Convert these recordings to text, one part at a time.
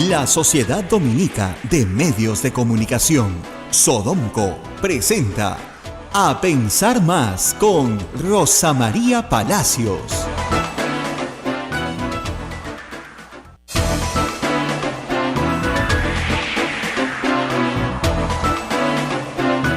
La Sociedad Dominica de Medios de Comunicación, Sodomco, presenta A Pensar Más con Rosa María Palacios.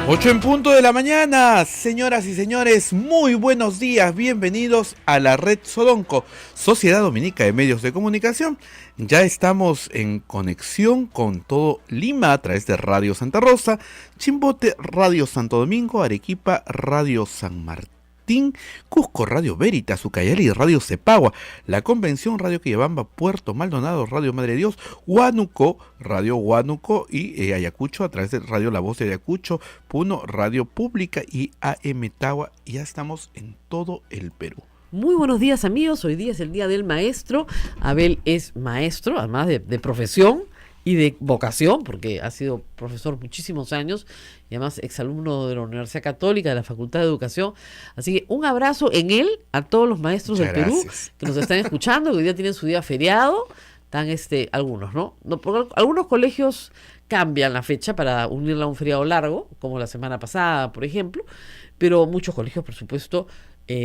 Ocho en punto de la mañana, señoras y señores, muy buenos días, bienvenidos a la red Sodomco, Sociedad Dominica de Medios de Comunicación. Ya estamos en conexión con todo Lima a través de Radio Santa Rosa, Chimbote, Radio Santo Domingo, Arequipa, Radio San Martín, Cusco, Radio Veritas, Ucayali, Radio Cepagua, La Convención, Radio Quillabamba, Puerto Maldonado, Radio Madre de Dios, Huánuco, Radio Huánuco y Ayacucho a través de Radio La Voz de Ayacucho, Puno, Radio Pública y AM Tagua. Ya estamos en todo el Perú. Muy buenos días, amigos. Hoy día es el Día del Maestro. Abel es maestro, además de profesión y de vocación, porque ha sido profesor muchísimos años y además exalumno de la Universidad Católica, de la Facultad de Educación. Así que un abrazo en él a todos los maestros del Perú que nos están escuchando, que hoy día tienen su día feriado. Están algunos, ¿no? Porque algunos colegios cambian la fecha para unirla a un feriado largo, como la semana pasada, por ejemplo, pero muchos colegios, por supuesto,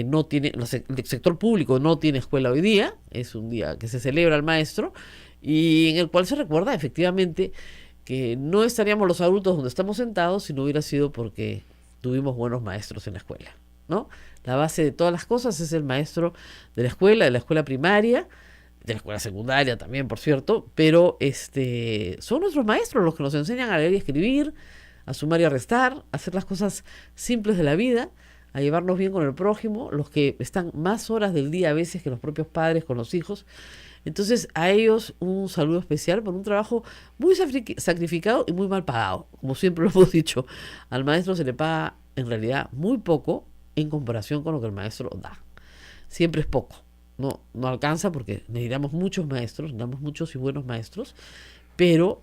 no tiene, el sector público no tiene escuela hoy día. Es un día que se celebra al maestro y en el cual se recuerda efectivamente que no estaríamos los adultos donde estamos sentados si no hubiera sido porque tuvimos buenos maestros en la escuela, ¿no? La base de todas las cosas es el maestro de la escuela primaria, de la escuela secundaria también, por cierto, pero son nuestros maestros los que nos enseñan a leer y escribir, a sumar y a restar, a hacer las cosas simples de la vida, a llevarnos bien con el prójimo, los que están más horas del día a veces que los propios padres con los hijos. Entonces a ellos un saludo especial por un trabajo muy sacrificado y muy mal pagado. Como siempre lo hemos dicho, al maestro se le paga en realidad muy poco en comparación con lo que el maestro da. Siempre es poco, no alcanza porque necesitamos muchos maestros, necesitamos muchos y buenos maestros, pero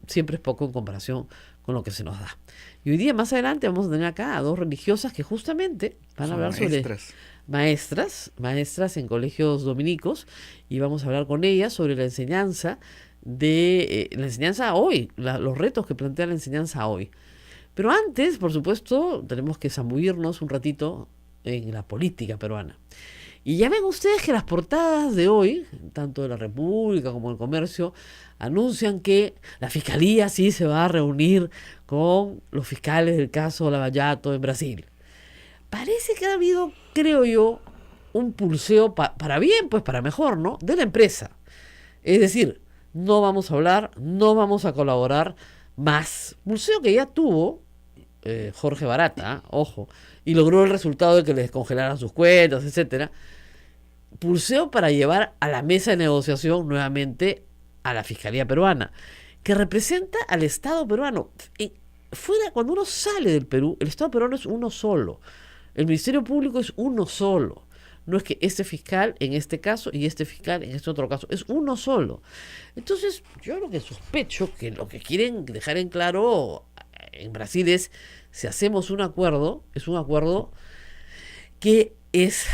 siempre es poco en comparación con lo que se nos da. Y hoy día, más adelante, vamos a tener acá a dos religiosas que justamente van a hablar sobre maestras en colegios dominicos, y vamos a hablar con ellas sobre la enseñanza hoy, los retos que plantea la enseñanza hoy. Pero antes, por supuesto, tenemos que zambullirnos un ratito en la política peruana. Y ya ven ustedes que las portadas de hoy, tanto de la República como del Comercio, anuncian que la Fiscalía sí se va a reunir con los fiscales del caso Lava Jato en Brasil. Parece que ha habido, creo yo, un pulseo para bien, pues para mejor, ¿no?, de la empresa. Es decir, no vamos a hablar, no vamos a colaborar más. Pulseo que ya tuvo Jorge Barata, ojo, y logró el resultado de que le descongelaran sus cuentas, etcétera. Pulseo para llevar a la mesa de negociación nuevamente a la Fiscalía peruana, que representa al Estado peruano. Cuando uno sale del Perú, el Estado peruano es uno solo. El Ministerio Público es uno solo. No es que este fiscal en este caso y este fiscal en este otro caso. Es uno solo. Entonces, yo lo que sospecho que lo que quieren dejar en claro en Brasil es, si hacemos un acuerdo, es un acuerdo que es,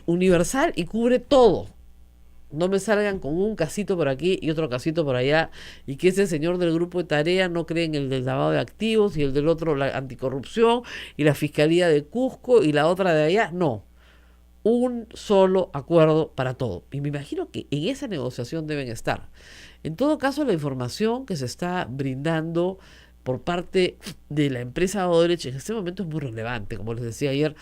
universal y cubre todo. No me salgan con un casito por aquí y otro casito por allá, y que ese señor del grupo de tarea no cree en el del lavado de activos y el del otro la anticorrupción y la Fiscalía de Cusco y la otra de allá. No. Un solo acuerdo para todo. Y me imagino que en esa negociación deben estar. En todo caso, la información que se está brindando por parte de la empresa Odebrecht en este momento es muy relevante. Como les decía ayer,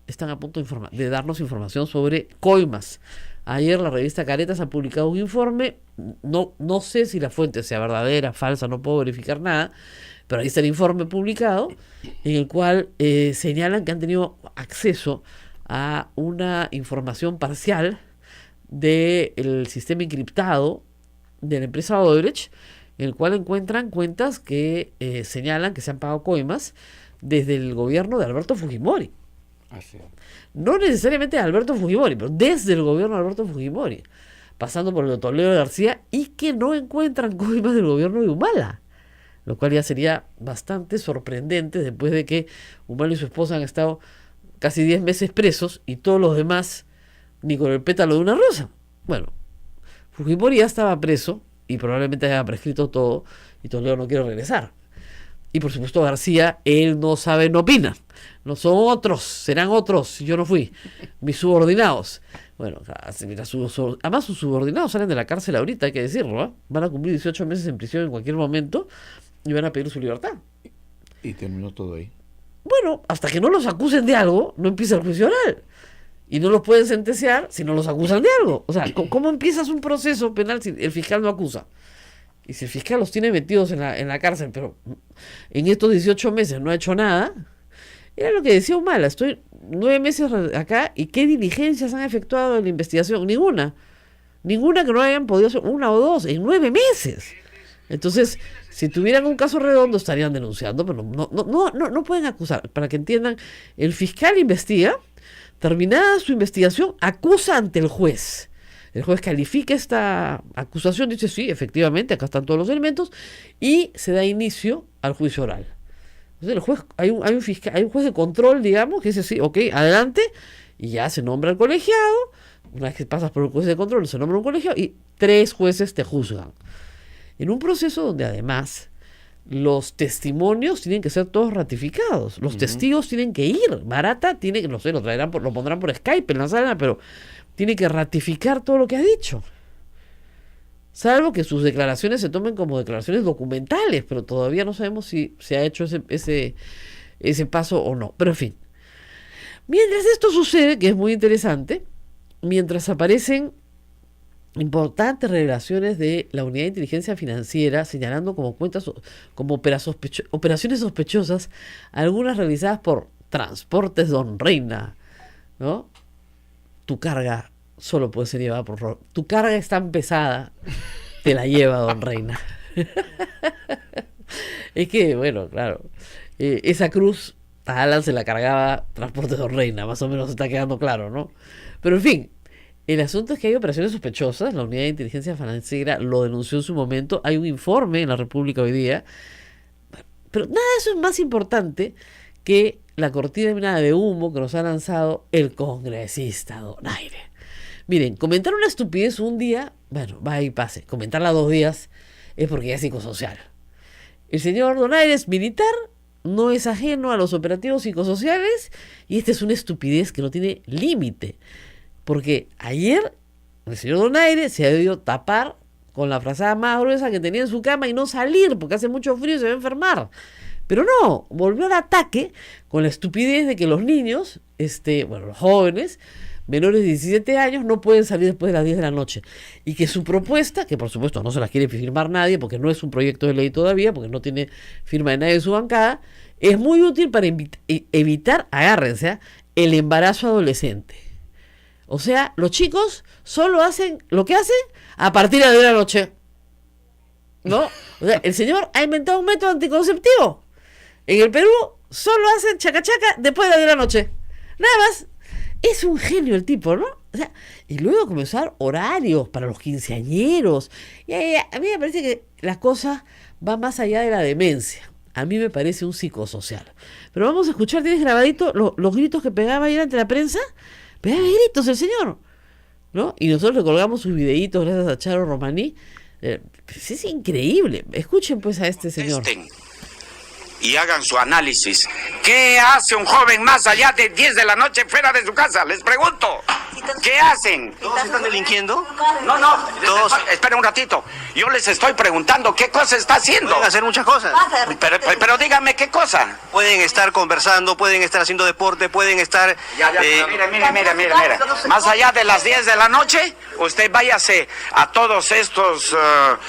están a punto de darnos información sobre coimas. Ayer la revista Caretas ha publicado un informe, no sé si la fuente sea verdadera, falsa, no puedo verificar nada, pero ahí está el informe publicado, en el cual señalan que han tenido acceso a una información parcial del sistema encriptado de la empresa Odebrecht, en el cual encuentran cuentas que señalan que se han pagado coimas desde el gobierno de Alberto Fujimori. Así. No necesariamente de Alberto Fujimori, pero desde el gobierno de Alberto Fujimori, pasando por el de Toledo García, y que no encuentran coimas del gobierno de Humala, lo cual ya sería bastante sorprendente después de que Humala y su esposa han estado casi 10 meses presos y todos los demás ni con el pétalo de una rosa. Bueno, Fujimori ya estaba preso y probablemente haya prescrito todo y Toledo no quiere regresar. Y por supuesto García, él no sabe, no opina. No son otros, serán otros, yo no fui. Mis subordinados. Bueno, mira, además sus subordinados salen de la cárcel ahorita, hay que decirlo, ¿eh? Van a cumplir 18 meses en prisión en cualquier momento y van a pedir su libertad. Y terminó todo ahí. Bueno, hasta que no los acusen de algo, no empieza el juicio oral. Y no los pueden sentenciar si no los acusan de algo. O sea, ¿cómo empiezas un proceso penal si el fiscal no acusa? Y si el fiscal los tiene metidos en la cárcel, pero en estos 18 meses no ha hecho nada, era lo que decía Humala, estoy 9 meses acá y ¿qué diligencias han efectuado en la investigación? Ninguna que no hayan podido hacer, 1 o 2, en 9 meses. Entonces, si tuvieran un caso redondo estarían denunciando, pero no pueden acusar. Para que entiendan, el fiscal investiga, terminada su investigación, acusa ante el juez. El juez califica esta acusación, dice sí, efectivamente, acá están todos los elementos, y se da inicio al juicio oral. Entonces el juez, hay un juez de control, digamos, que dice sí, ok, adelante, y ya se nombra el colegiado. Una vez que pasas por el juez de control, se nombra un colegiado y 3 jueces te juzgan. En un proceso donde además los testimonios tienen que ser todos ratificados, los testigos tienen que ir, Barata tiene que, no sé, lo pondrán por Skype en la sala, pero tiene que ratificar todo lo que ha dicho. Salvo que sus declaraciones se tomen como declaraciones documentales, pero todavía no sabemos si se ha hecho ese paso o no. Pero en fin, mientras esto sucede, que es muy interesante, mientras aparecen importantes revelaciones de la Unidad de Inteligencia Financiera señalando como operaciones sospechosas, algunas realizadas por Transportes Don Reina, ¿no? Tu carga solo puede ser llevada por tu carga es tan pesada, te la lleva Don Reina. Es que, bueno, claro, esa cruz a Alan se la cargaba Transportes Don Reina, más o menos está quedando claro, ¿no? Pero en fin, el asunto es que hay operaciones sospechosas, la Unidad de Inteligencia Financiera lo denunció en su momento, hay un informe en la República hoy día, pero nada de eso es más importante que la cortina de humo que nos ha lanzado el congresista Donaire. Miren, comentar una estupidez un día, bueno, va y pase. Comentarla 2 días es porque ya es psicosocial. El señor Donaire es militar, no es ajeno a los operativos psicosociales y esta es una estupidez que no tiene límite. Porque ayer el señor Donaire se ha debido tapar con la frazada más gruesa que tenía en su cama y no salir porque hace mucho frío y se va a enfermar. Pero no, volvió al ataque con la estupidez de que los niños, los jóvenes, menores de 17 años, no pueden salir después de las 10 de la noche. Y que su propuesta, que por supuesto no se la quiere firmar nadie, porque no es un proyecto de ley todavía, porque no tiene firma de nadie de su bancada, es muy útil para evitar, agárrense, el embarazo adolescente. O sea, los chicos solo hacen lo que hacen a partir de las 10 de la noche. ¿No? O sea, el señor ha inventado un método anticonceptivo. En el Perú solo hacen chacachaca después de las 10 de la noche. Nada más. Es un genio el tipo, ¿no? O sea, y luego comenzar horarios para los quinceañeros. A mí me parece que la cosa va más allá de la demencia. A mí me parece un psicosocial. Pero vamos a escuchar, ¿tienes grabadito los gritos que pegaba ayer ante la prensa? Pegaba gritos el señor, ¿no? Y nosotros le colgamos sus videitos gracias a Charo Romaní. Pues es increíble. Escuchen pues a este señor. Y hagan su análisis. ¿Qué hace un joven más allá de 10 de la noche fuera de su casa? Les pregunto. ¿Qué hacen? ¿Todos están delinquiendo? No, todos. Esperen un ratito. Yo les estoy preguntando qué cosa está haciendo. Pueden hacer muchas cosas. Pero díganme qué cosa. Pueden estar conversando, pueden estar haciendo deporte, pueden estar... Mire. Más allá de las 10 de la noche, usted váyase a todos estos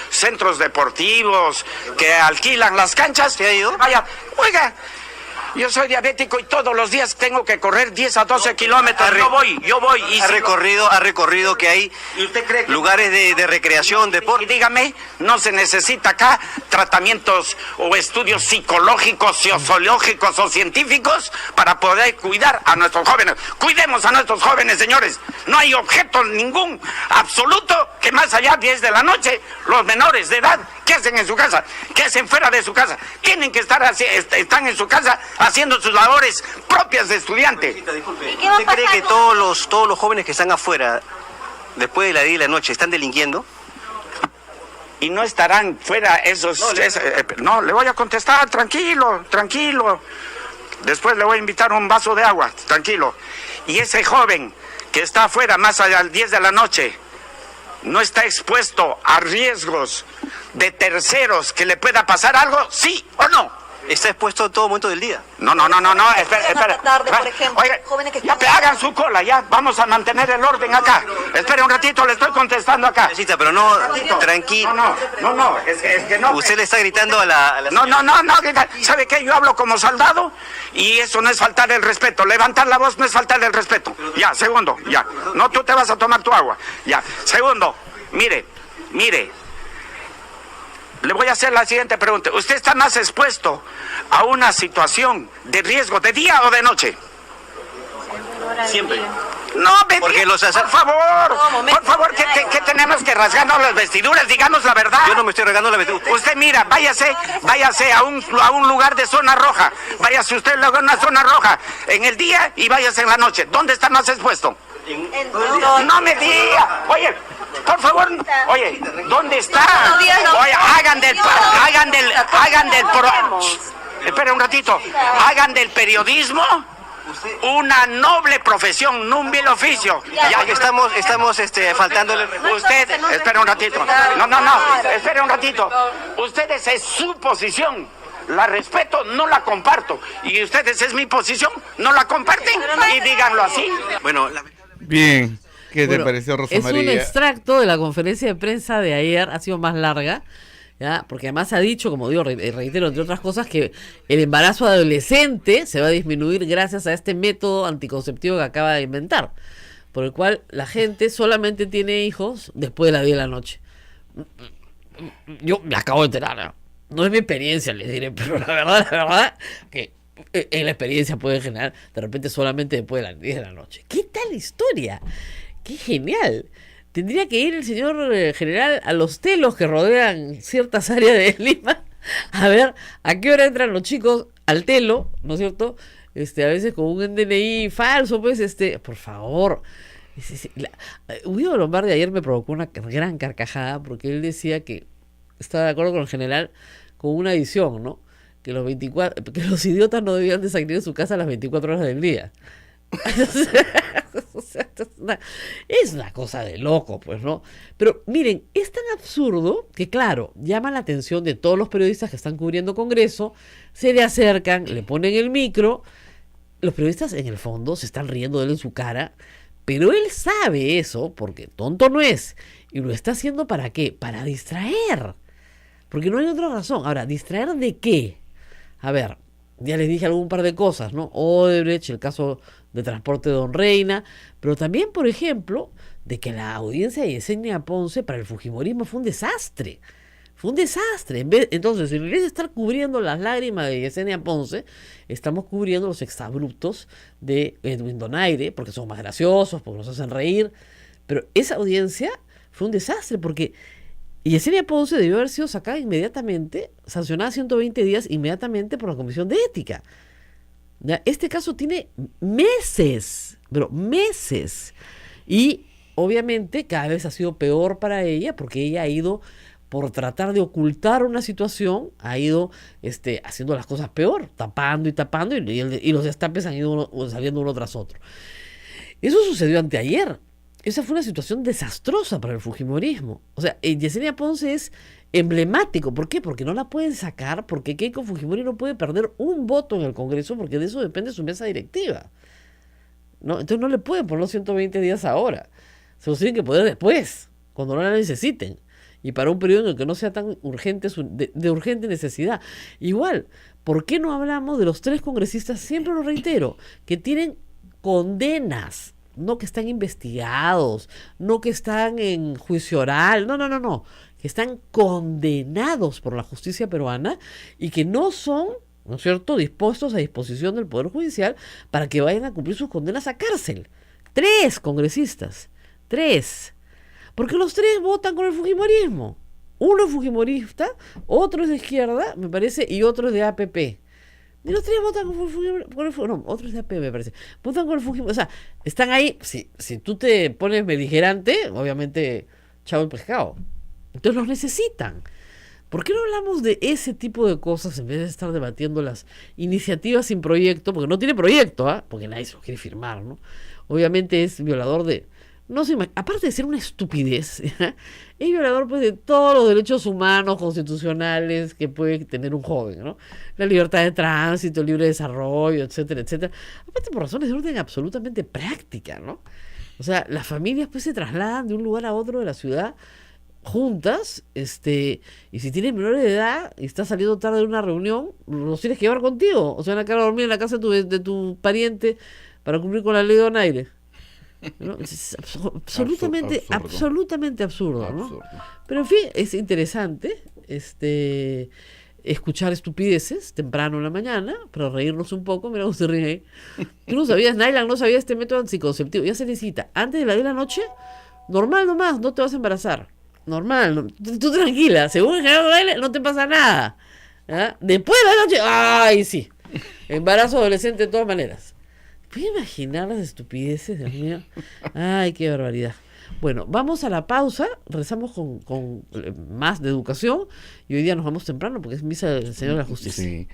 centros deportivos que alquilan las canchas. ¿Se ha ido? Vaya, oiga, yo soy diabético y todos los días tengo que correr 10 a 12 kilómetros. Yo voy. Y ha recorrido que hay ¿y usted cree que lugares de recreación, deporte? Y dígame, no se necesita acá tratamientos o estudios psicológicos, sociológicos o científicos para poder cuidar a nuestros jóvenes. Cuidemos a nuestros jóvenes, señores. No hay objeto ningún absoluto que más allá de 10 de la noche, los menores de edad, ¿qué hacen en su casa? ¿Qué hacen fuera de su casa? Tienen que están en su casa haciendo sus labores propias de estudiante. Disculpe, ¿usted cree que todos los jóvenes que están afuera, después de las 10 de la noche, están delinquiendo? y no estarán fuera esos... No, le voy a contestar, tranquilo. Después le voy a invitar un vaso de agua, tranquilo. Y ese joven que está afuera más allá de las 10 de la noche, no está expuesto a riesgos de terceros que le pueda pasar algo, ¿sí o no? Está expuesto todo momento del día. No, espera. Tarde, por ejemplo, Oiga, jóvenes que ya hagan su cola, ya, vamos a mantener el orden acá. Espere un ratito, le estoy contestando acá. Necesita, pero no, tranquilo. No, es que no. Usted le está gritando a la No, ¿sabe qué? Yo hablo como soldado y eso no es faltar el respeto. Levantar la voz no es faltar el respeto. Ya, segundo, ya. No, tú te vas a tomar tu agua. Ya, segundo, mire. Le voy a hacer la siguiente pregunta. ¿Usted está más expuesto a una situación de riesgo de día o de noche? Siempre. No, Porque los por favor, que tenemos que rasgarnos las vestiduras, digamos la verdad. Yo no me estoy regando la vestidura. Usted mira, váyase a un lugar de zona roja. Váyase usted luego a una zona roja en el día y váyase en la noche. ¿Dónde está más expuesto? No me diga. Oye, por favor, ¿dónde está? Oye, espera un ratito. Hagan del periodismo una noble profesión, un vil oficio. Ya que estamos faltándole. Usted, espera un ratito. No, espera un ratito. Ustedes es su posición. La respeto, no la comparto. Y ustedes es mi posición, no la comparten. Y díganlo así. Bueno, Bien, ¿qué te pareció, Rosa es María? un extracto de la conferencia de prensa de ayer, ha sido más larga, ¿ya? Porque además ha dicho, como digo, reitero, entre otras cosas, que el embarazo adolescente se va a disminuir gracias a este método anticonceptivo que acaba de inventar, por el cual la gente solamente tiene hijos después de las 10 de la noche. Yo me acabo de enterar, no es mi experiencia, les diré, pero la verdad, que en la experiencia puede generar de repente solamente después de las 10 de la noche. ¿Qué tal historia? ¡Qué genial! Tendría que ir el señor general a los telos que rodean ciertas áreas de Lima a ver a qué hora entran los chicos al telo, ¿no es cierto? A veces con un DNI falso, pues, por favor. Guido Lombardi ayer me provocó una gran carcajada porque él decía que estaba de acuerdo con el general con una edición, ¿no? Que los idiotas no debían de salir de su casa a las 24 horas del día. Es una cosa de loco, pues, ¿no? Pero miren, es tan absurdo que, claro, llama la atención de todos los periodistas que están cubriendo Congreso, se le acercan, le ponen el micro, los periodistas en el fondo se están riendo de él en su cara, pero él sabe eso, porque tonto no es, y lo está haciendo ¿para qué? Para distraer, porque no hay otra razón. Ahora, ¿distraer de qué? A ver, ya les dije algún par de cosas, ¿no? Odebrecht, el caso de transporte de Don Reina, pero también, por ejemplo, de que la audiencia de Yesenia Ponce para el fujimorismo fue un desastre. Fue un desastre. Entonces, en vez de estar cubriendo las lágrimas de Yesenia Ponce, estamos cubriendo los exabruptos de Edwin Donaire, porque son más graciosos, porque nos hacen reír. Pero esa audiencia fue un desastre, porque Yesenia Ponce debió haber sido sacada inmediatamente, sancionada 120 días inmediatamente por la Comisión de Ética. ¿Ya? Este caso tiene meses, pero meses. Y obviamente cada vez ha sido peor para ella porque ella ha ido, por tratar de ocultar una situación, ha ido haciendo las cosas peor, tapando y los destapes han ido saliendo uno tras otro. Eso sucedió anteayer. Esa fue una situación desastrosa para el fujimorismo. O sea, Yesenia Ponce es emblemático. ¿Por qué? Porque no la pueden sacar, porque Keiko Fujimori no puede perder un voto en el Congreso, porque de eso depende su mesa directiva, ¿no? Entonces no le pueden poner los 120 días ahora. Se los tienen que poner después, cuando no la necesiten. Y para un periodo en el que no sea tan urgente, de urgente necesidad. Igual, ¿por qué no hablamos de los 3 congresistas, siempre lo reitero, que tienen condenas? No que están investigados, no que están en juicio oral, no, que están condenados por la justicia peruana y que no son, ¿no es cierto?, dispuestos a disposición del Poder Judicial para que vayan a cumplir sus condenas a cárcel. 3 congresistas, 3. Porque los 3 votan con el fujimorismo. Uno es fujimorista, otro es de izquierda, me parece, y otro es de APP. Y los 3 votan con el Fujimori, no, otros de AP me parece. Votan con el Fujimori, o sea, están ahí. Si tú te pones beligerante, obviamente, chavo el pescado. Entonces los necesitan. ¿Por qué no hablamos de ese tipo de cosas en vez de estar debatiendo las iniciativas sin proyecto? Porque no tiene proyecto, porque nadie se lo quiere firmar, ¿no? Obviamente es violador de... No sé, aparte de ser una estupidez, es violador pues de todos los derechos humanos constitucionales que puede tener un joven, ¿no? La libertad de tránsito, el libre desarrollo, etcétera, etcétera. Aparte por razones de orden absolutamente práctica, ¿no? O sea, las familias pues se trasladan de un lugar a otro de la ciudad juntas, y si tienes menores de edad y estás saliendo tarde de una reunión, los tienes que llevar contigo, o sea, van a quedar a dormir en la casa de tu pariente para cumplir con la ley de donaire, ¿no? Es absolutamente absurdo, ¿no? Pero en fin, es interesante escuchar estupideces temprano en la mañana para reírnos un poco. Mira cómo se ríe ahí. Tú no sabías, Nailan no sabía este método anticonceptivo, ya se necesita antes de las 10 de la noche, normal nomás, no te vas a embarazar. Normal, tú tranquila, según el general Baile no te pasa nada. Después de la noche, ¡ay, sí! Embarazo adolescente de todas maneras. ¿Puedes imaginar las estupideces, Dios mío? ¡Ay, qué barbaridad! Bueno, vamos a la pausa, rezamos con más de educación y hoy día nos vamos temprano porque es misa del Señor de la Justicia. Sí.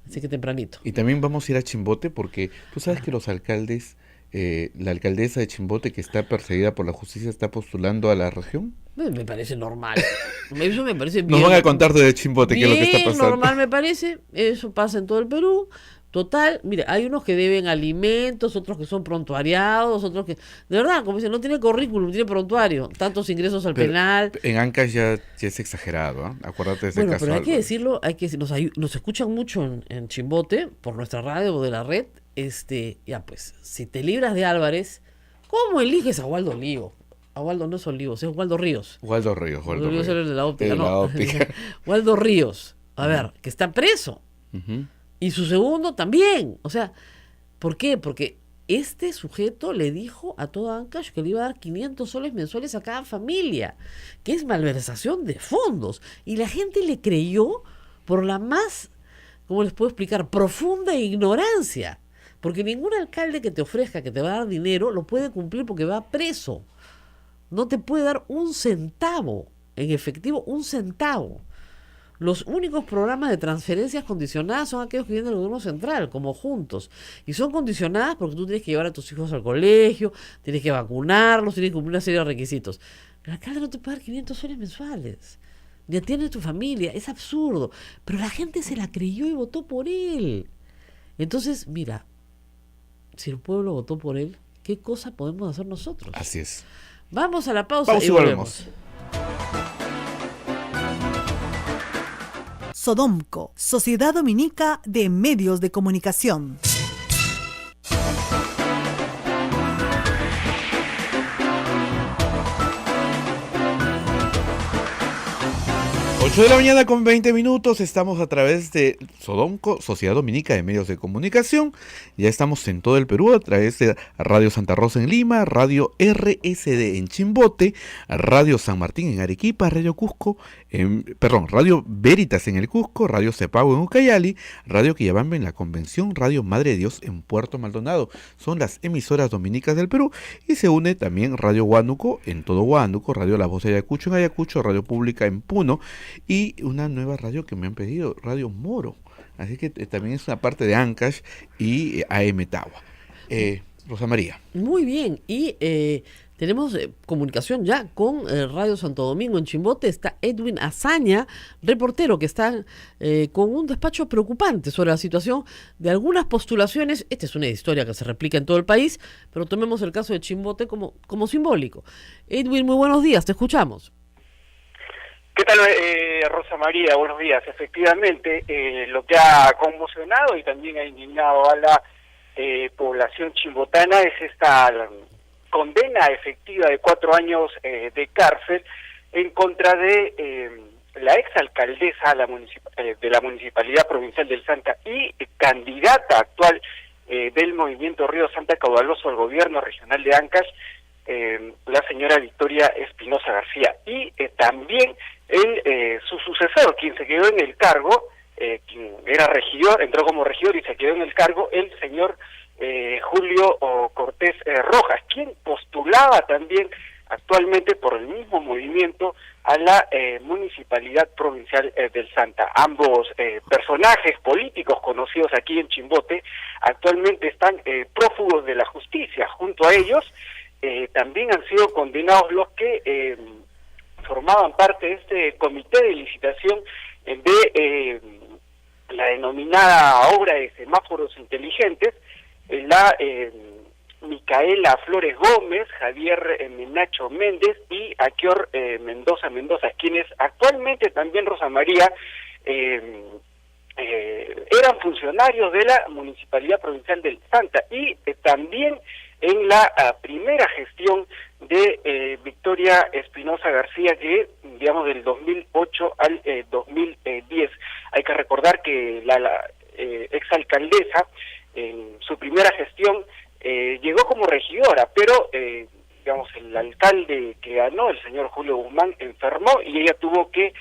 Así que tempranito. Y también vamos a ir a Chimbote porque tú sabes que los alcaldes, la alcaldesa de Chimbote que está perseguida por la justicia está postulando a la región. Me parece normal. Eso me parece bien. Nos van a contar desde Chimbote qué es lo que está pasando. Normal me parece. Eso pasa en todo el Perú. Total, mira, hay unos que deben alimentos, otros que son prontuariados, otros que... De verdad, como dicen, no tiene currículum, tiene prontuario. Tantos ingresos al penal. En Ancash ya es exagerado, ¿eh? Acuérdate de ese caso. Pero hay que decirlo, nos escuchan mucho en Chimbote, por nuestra radio o de la red. Ya pues, si te libras de Álvarez, ¿cómo eliges a Waldo Olivo? A Waldo no es Olivos, es Waldo Ríos. Waldo Ríos. Waldo Ríos era el de la óptica, de ¿no? la óptica. Waldo Ríos, a ver, que está preso. Uh-huh. Y su segundo también. O sea, ¿por qué? Porque este sujeto le dijo a toda Ancash que le iba a dar 500 soles mensuales a cada familia, que es malversación de fondos. Y la gente le creyó por la más, ¿cómo les puedo explicar?, profunda ignorancia. Porque ningún alcalde que te ofrezca que te va a dar dinero lo puede cumplir porque va preso. No te puede dar un centavo, en efectivo, un centavo. Los únicos programas de transferencias condicionadas son aquellos que vienen del gobierno central, como Juntos. Y son condicionadas porque tú tienes que llevar a tus hijos al colegio, tienes que vacunarlos, tienes que cumplir una serie de requisitos. El alcalde no te puede dar 500 soles mensuales. Ni atiende a tu familia. Es absurdo. Pero la gente se la creyó y votó por él. Entonces, mira, si el pueblo votó por él, ¿qué cosa podemos hacer nosotros? Así es. Vamos a la pausa y volvemos. Sodomco, Sociedad Dominica de Medios de Comunicación. 8 de la mañana con 20 minutos, estamos a través de Sodomco, Sociedad Dominica de Medios de Comunicación. Ya estamos en todo el Perú a través de Radio Santa Rosa en Lima, Radio RSD en Chimbote, Radio San Martín en Arequipa, Radio Cusco, Radio Veritas en el Cusco, Radio Cepago en Ucayali, Radio Quillabamba en la Convención, Radio Madre de Dios en Puerto Maldonado. Son las emisoras dominicas del Perú y se une también Radio Huánuco en todo Huánuco, Radio La Voz de Ayacucho en Ayacucho, Radio Pública en Puno y una nueva radio que me han pedido, Radio Moro. Así que también es una parte de Ancash y AM Tawa. Rosa María. Muy bien, y tenemos comunicación ya con Radio Santo Domingo en Chimbote. Está Edwin Azaña, reportero, que está con un despacho preocupante sobre la situación de algunas postulaciones. Esta es una historia que se replica en todo el país, pero tomemos el caso de Chimbote como simbólico. Edwin, muy buenos días, te escuchamos. ¿Qué tal, Rosa María? Buenos días. Efectivamente, lo que ha conmocionado y también ha indignado a la población chimbotana es esta condena efectiva de 4 años de cárcel en contra de la exalcaldesa de la Municipalidad Provincial del Santa y candidata actual del Movimiento Río Santa Caudaloso al Gobierno Regional de Ancash, la señora Victoria Espinosa García, y también su sucesor, quien se quedó en el cargo, quien era regidor, entró como regidor y se quedó en el cargo, el señor Julio Cortés Rojas, quien postulaba también actualmente por el mismo movimiento a la Municipalidad Provincial del Santa. Ambos personajes políticos conocidos aquí en Chimbote actualmente están prófugos de la justicia. Junto a ellos también han sido condenados los que formaban parte de este comité de licitación de la denominada obra de semáforos inteligentes, la Micaela Flores Gómez, Javier Menacho Méndez y Aquior Mendoza, quienes actualmente también, Rosa María, eran funcionarios de la Municipalidad Provincial del Santa y también en la primera gestión de Victoria Espinosa García, que digamos del 2008 al 2010. Hay que recordar que la exalcaldesa en su primera gestión llegó como regidora, pero digamos el alcalde que ganó, el señor Julio Guzmán, enfermó y ella tuvo que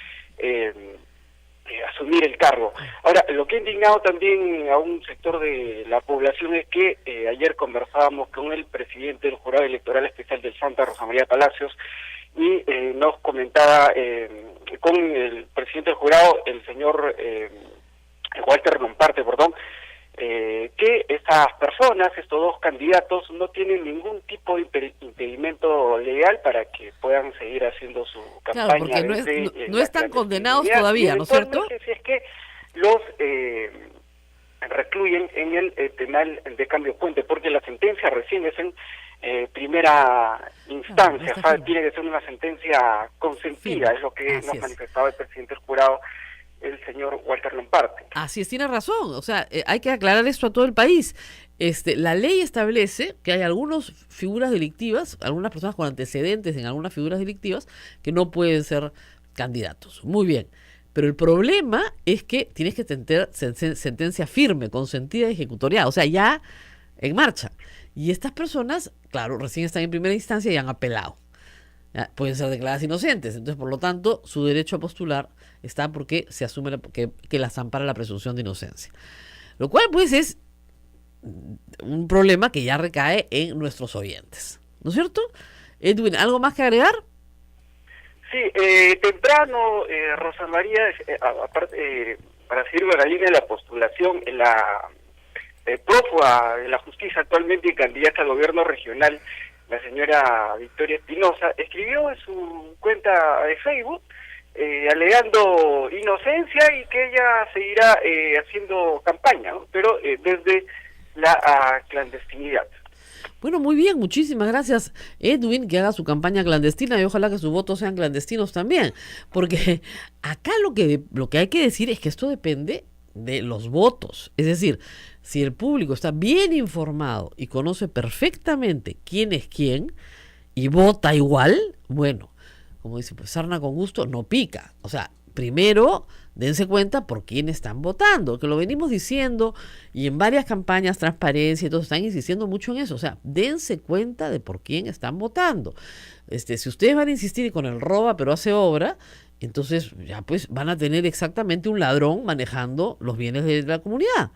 asumir el cargo. Ahora, lo que ha indignado también a un sector de la población es que ayer conversábamos con el presidente del Jurado Electoral Especial del Santa, Rosa María Palacios, y nos comentaba con el presidente del jurado, el señor Walter Lomparte, que estas personas, estos dos candidatos, no tienen ningún tipo de impedimento legal para que puedan seguir haciendo su campaña. Claro, porque no están condenados todavía, ¿no es cierto? Si es que los recluyen en el penal de Cambio Puente, porque la sentencia recién es en primera instancia, tiene que ser una sentencia consentida, es lo que nos manifestaba el presidente del jurado, el señor Walter Lomparte. Así es, tiene razón. O sea, hay que aclarar esto a todo el país. La ley establece que hay algunas figuras delictivas, algunas personas con antecedentes en algunas figuras delictivas que no pueden ser candidatos. Muy bien. Pero el problema es que tienes que tener sentencia firme, consentida y ejecutoriada. O sea, ya en marcha. Y estas personas, claro, recién están en primera instancia y han apelado. Ya, pueden ser declaradas inocentes. Entonces, por lo tanto, su derecho a postular está porque se asume que las ampara la presunción de inocencia. Lo cual, pues, es un problema que ya recae en nuestros oyentes. ¿No es cierto? Edwin, ¿algo más que agregar? Sí, temprano, Rosa María, aparte, para seguir con la línea de la postulación, en la prófuga de la justicia actualmente y candidata al gobierno regional, la señora Victoria Espinosa, escribió en su cuenta de Facebook alegando inocencia y que ella seguirá haciendo campaña, ¿no? Pero desde la clandestinidad. Bueno, muy bien, muchísimas gracias, Edwin, que haga su campaña clandestina y ojalá que sus votos sean clandestinos también, porque acá lo que hay que decir es que esto depende de los votos, es decir, si el público está bien informado y conoce perfectamente quién es quién y vota igual, bueno, como dice, pues sarna con gusto no pica. O sea, primero dense cuenta por quién están votando, que lo venimos diciendo y en varias campañas, transparencia y todos están insistiendo mucho en eso. O sea, dense cuenta de por quién están votando. Si ustedes van a insistir con el roba pero hace obra, entonces ya pues van a tener exactamente un ladrón manejando los bienes de la comunidad.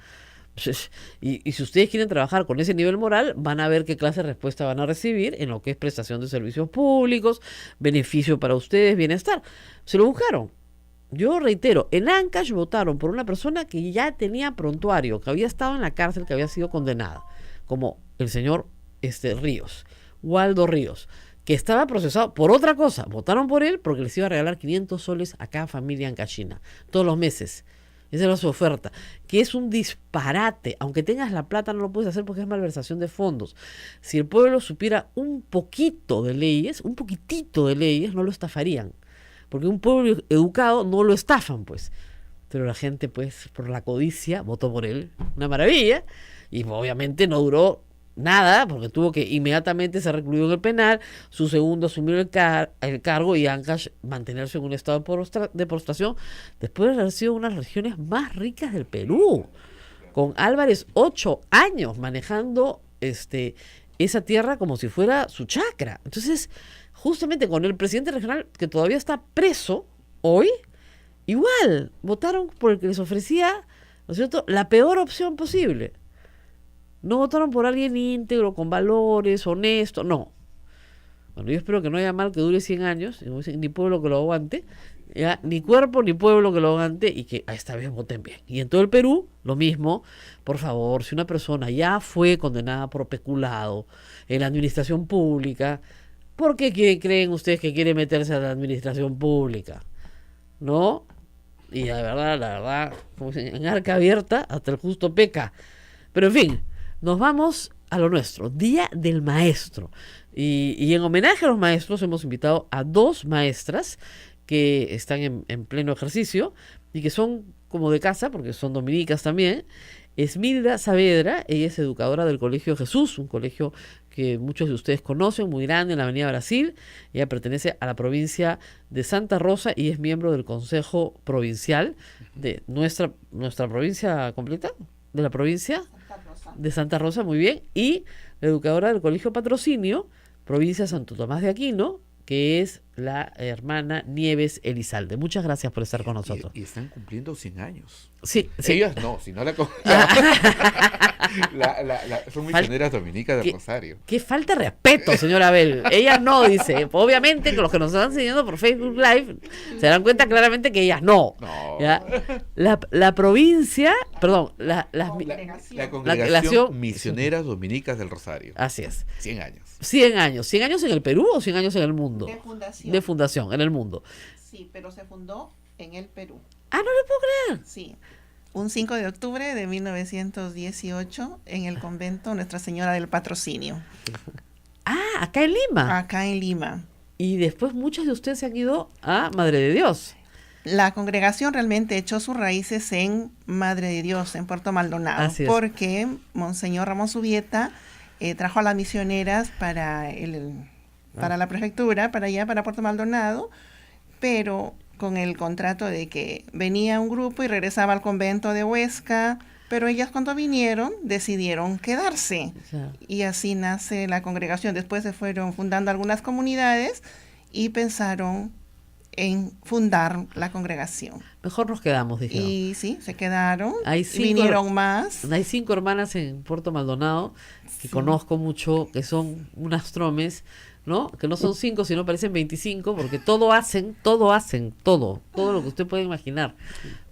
Y si ustedes quieren trabajar con ese nivel moral, van a ver qué clase de respuesta van a recibir en lo que es prestación de servicios públicos, beneficio para ustedes, bienestar. Se lo buscaron. Yo reitero, en Ancash votaron por una persona que ya tenía prontuario, que había estado en la cárcel, que había sido condenada, como el señor Ríos, Waldo Ríos, que estaba procesado por otra cosa. Votaron por él porque les iba a regalar 500 soles a cada familia ancashina, todos los meses. Esa era su oferta, que es un disparate. Aunque tengas la plata, no lo puedes hacer porque es malversación de fondos. Si el pueblo supiera un poquito de leyes, un poquitito de leyes, no lo estafarían. Porque un pueblo educado no lo estafan, pues. Pero la gente, pues, por la codicia, votó por él. Una maravilla. Y obviamente no duró nada, porque tuvo que inmediatamente ser recluido en el penal, su segundo asumió el cargo y Ancash mantenerse en un estado de prostración después de haber sido una de las regiones más ricas del Perú, con Álvarez 8 años manejando esa tierra como si fuera su chacra. Entonces, justamente con el presidente regional que todavía está preso hoy, igual votaron por el que les ofrecía, ¿no es cierto?, la peor opción posible. No votaron por alguien íntegro, con valores, honesto, no. Bueno, yo espero que no haya mal que dure 100 años, ni pueblo que lo aguante, ya, ni cuerpo ni pueblo que lo aguante, y que esta vez voten bien. Y en todo el Perú, lo mismo. Por favor, si una persona ya fue condenada por peculado en la administración pública, ¿por qué creen ustedes que quiere meterse a la administración pública? ¿No? Y la verdad, como dicen, en arca abierta hasta el justo peca. Pero en fin, nos vamos a lo nuestro, Día del Maestro. Y en homenaje a los maestros hemos invitado a 2 maestras que están en pleno ejercicio y que son como de casa, porque son dominicas también. Esmilda Saavedra, ella es educadora del Colegio Jesús, un colegio que muchos de ustedes conocen, muy grande, en la Avenida Brasil. Ella pertenece a la provincia de Santa Rosa y es miembro del Consejo Provincial de nuestra provincia completa, de la provincia de Santa Rosa, muy bien. Y la educadora del Colegio Patrocinio, provincia de Santo Tomás de Aquino, que es la hermana Nieves Elizalde. Muchas gracias por estar con nosotros. Y están cumpliendo 100 años. Sí. Ellas no, si no son misioneras dominicas de Rosario. Qué falta de respeto, señora Abel. Ellas no, dice. Obviamente que los que nos están siguiendo por Facebook Live se dan cuenta claramente que ellas no. ¿Ya? La provincia, perdón, la congregación Misioneras Dominicas del Rosario. Así es. 100 años. 100 años. ¿100 años en el Perú o 100 años en el mundo? De fundación, en el mundo. Sí, pero se fundó en el Perú. Ah, no le puedo creer. Sí. Un 5 de octubre de 1918 en el convento Nuestra Señora del Patrocinio. Ah, acá en Lima. Acá en Lima. Y después muchos de ustedes se han ido a Madre de Dios. La congregación realmente echó sus raíces en Madre de Dios, en Puerto Maldonado. Así es. Porque Monseñor Ramón Subieta trajo a las misioneras para la prefectura, para allá, para Puerto Maldonado, pero con el contrato de que venía un grupo y regresaba al convento de Huesca, pero ellas cuando vinieron decidieron quedarse. Y así nace la congregación. Después se fueron fundando algunas comunidades y pensaron en fundar la congregación. Mejor nos quedamos, dijeron. Y sí, se quedaron, vinieron más. Hay 5 hermanas en Puerto Maldonado que conozco mucho, que son unas tromes, ¿no? Que no son 5, sino parecen 25, porque todo lo que usted puede imaginar,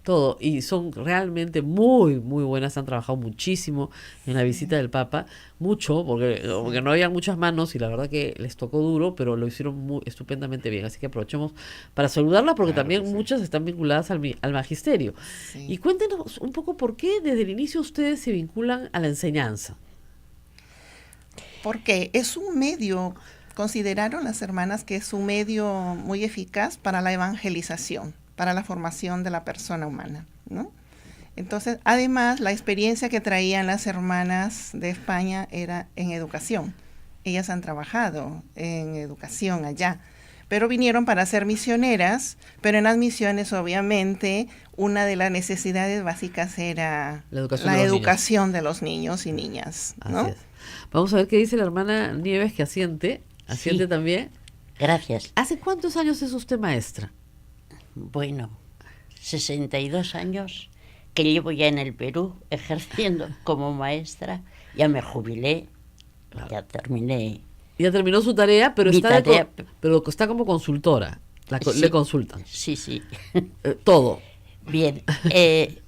todo, y son realmente muy, muy buenas, han trabajado muchísimo en la visita del Papa, mucho, porque no había muchas manos, y la verdad que les tocó duro, pero lo hicieron estupendamente bien, así que aprovechemos para saludarlas, porque también muchas están vinculadas al magisterio. Sí. Y cuéntenos un poco por qué desde el inicio ustedes se vinculan a la enseñanza. Porque es un medio, consideraron las hermanas que es un medio muy eficaz para la evangelización, para la formación de la persona humana, ¿no? Entonces, además, la experiencia que traían las hermanas de España era en educación. Ellas han trabajado en educación allá, pero vinieron para ser misioneras, pero en las misiones, obviamente, una de las necesidades básicas era la educación de los niños y niñas, ¿no? Así es. Vamos a ver qué dice la hermana Nieves, que asiente sí. También. Gracias. ¿Hace cuántos años es usted maestra? Bueno, 62 años que llevo ya en el Perú ejerciendo como maestra. Ya me jubilé, ya terminé. Ya terminó su tarea, pero está como consultora. Sí, le consultan. Sí. Todo. Bien,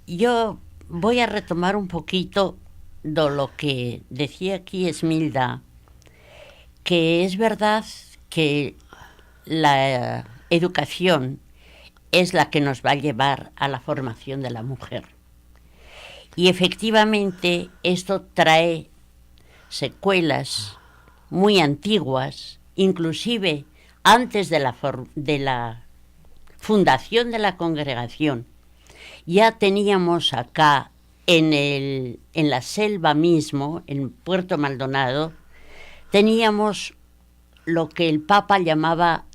yo voy a retomar un poquito de lo que decía aquí Esmilda, que es verdad que la educación es la que nos va a llevar a la formación de la mujer. Y efectivamente esto trae secuelas muy antiguas, inclusive antes de la fundación de la congregación. Ya teníamos acá en la selva mismo, en Puerto Maldonado, teníamos lo que el Papa llamaba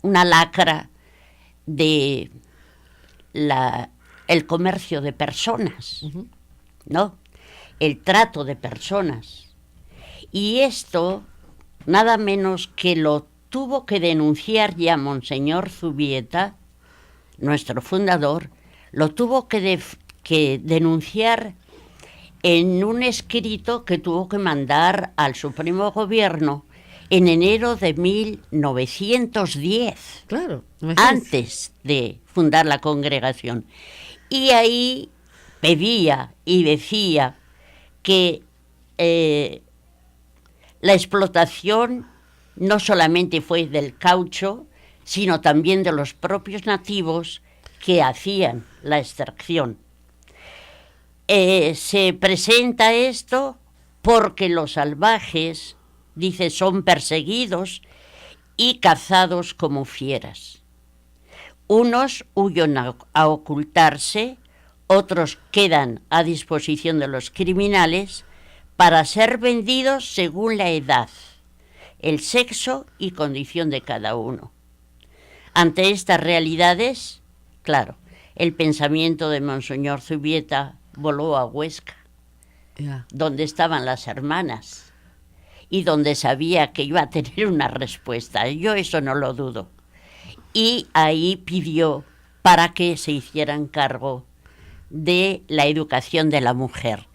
una lacra de el comercio de personas, ¿no? El trato de personas. Y esto, nada menos que lo tuvo que denunciar ya Monseñor Zubieta, nuestro fundador, lo tuvo que denunciar en un escrito que tuvo que mandar al Supremo Gobierno en enero de 1910, Claro, imagínense. antes de fundar la congregación. Y ahí pedía y decía que la explotación no solamente fue del caucho, sino también de los propios nativos que hacían la extracción. Se presenta esto porque los salvajes, dice, son perseguidos y cazados como fieras. Unos huyen a ocultarse, otros quedan a disposición de los criminales para ser vendidos según la edad, el sexo y condición de cada uno. Ante estas realidades, claro, el pensamiento de Monseñor Zubieta voló a Huesca, Ya. donde estaban las hermanas y donde sabía que iba a tener una respuesta. Yo eso no lo dudo. Y ahí pidió para que se hicieran cargo de la educación de la mujer.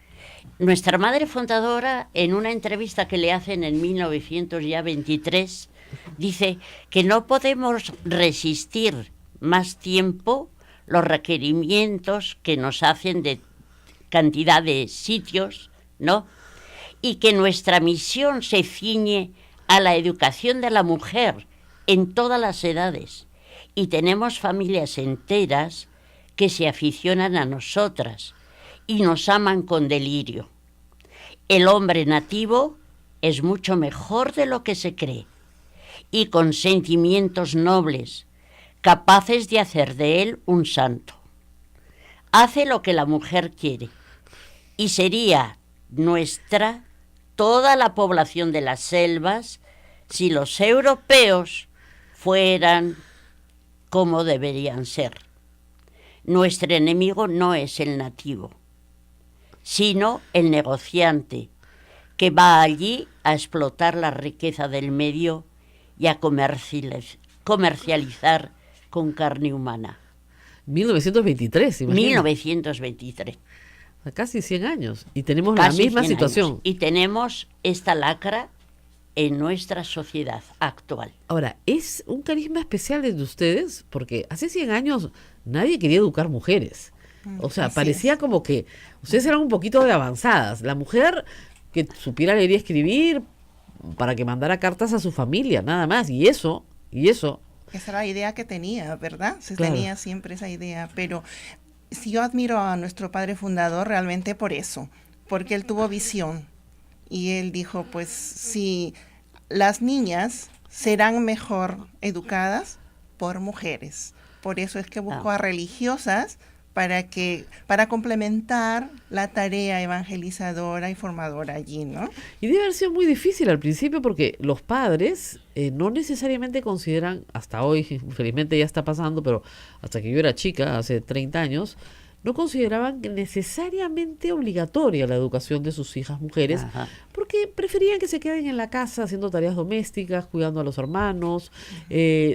Nuestra madre fundadora, en una entrevista que le hacen en 1923, dice que no podemos resistir más tiempo los requerimientos que nos hacen de cantidad de sitios, ¿no? Y que nuestra misión se ciñe a la educación de la mujer en todas las edades. Y tenemos familias enteras que se aficionan a nosotras y nos aman con delirio. El hombre nativo es mucho mejor de lo que se cree y con sentimientos nobles, capaces de hacer de él un santo. Hace lo que la mujer quiere y sería nuestra toda la población de las selvas si los europeos fueran como deberían ser. Nuestro enemigo no es el nativo, sino el negociante que va allí a explotar la riqueza del medio y a comercializar con carne humana. 1923, imagínate. 1923. Casi 100 años. Y tenemos Casi la misma 100 situación. años. Y tenemos esta lacra en nuestra sociedad actual. Ahora, es un carisma especial de ustedes, porque hace 100 años nadie quería educar mujeres. O sea, Así parecía es. como que ustedes eran un poquito de avanzadas. La mujer que supiera leer y escribir para que mandara cartas a su familia, nada más. Y eso, Esa era la idea que tenía, ¿verdad? Se Claro. tenía siempre esa idea, pero si yo admiro a nuestro padre fundador realmente por eso, porque él tuvo visión y él dijo, pues si las niñas serán mejor educadas por mujeres, por eso es que buscó a religiosas para complementar la tarea evangelizadora y formadora allí, ¿no? y debe haber sido muy difícil al principio porque los padres no necesariamente consideran, hasta hoy, felizmente ya está pasando, pero hasta que yo era chica, hace 30 años, no consideraban que necesariamente obligatoria la educación de sus hijas mujeres, Ajá. porque preferían que se queden en la casa haciendo tareas domésticas, cuidando a los hermanos,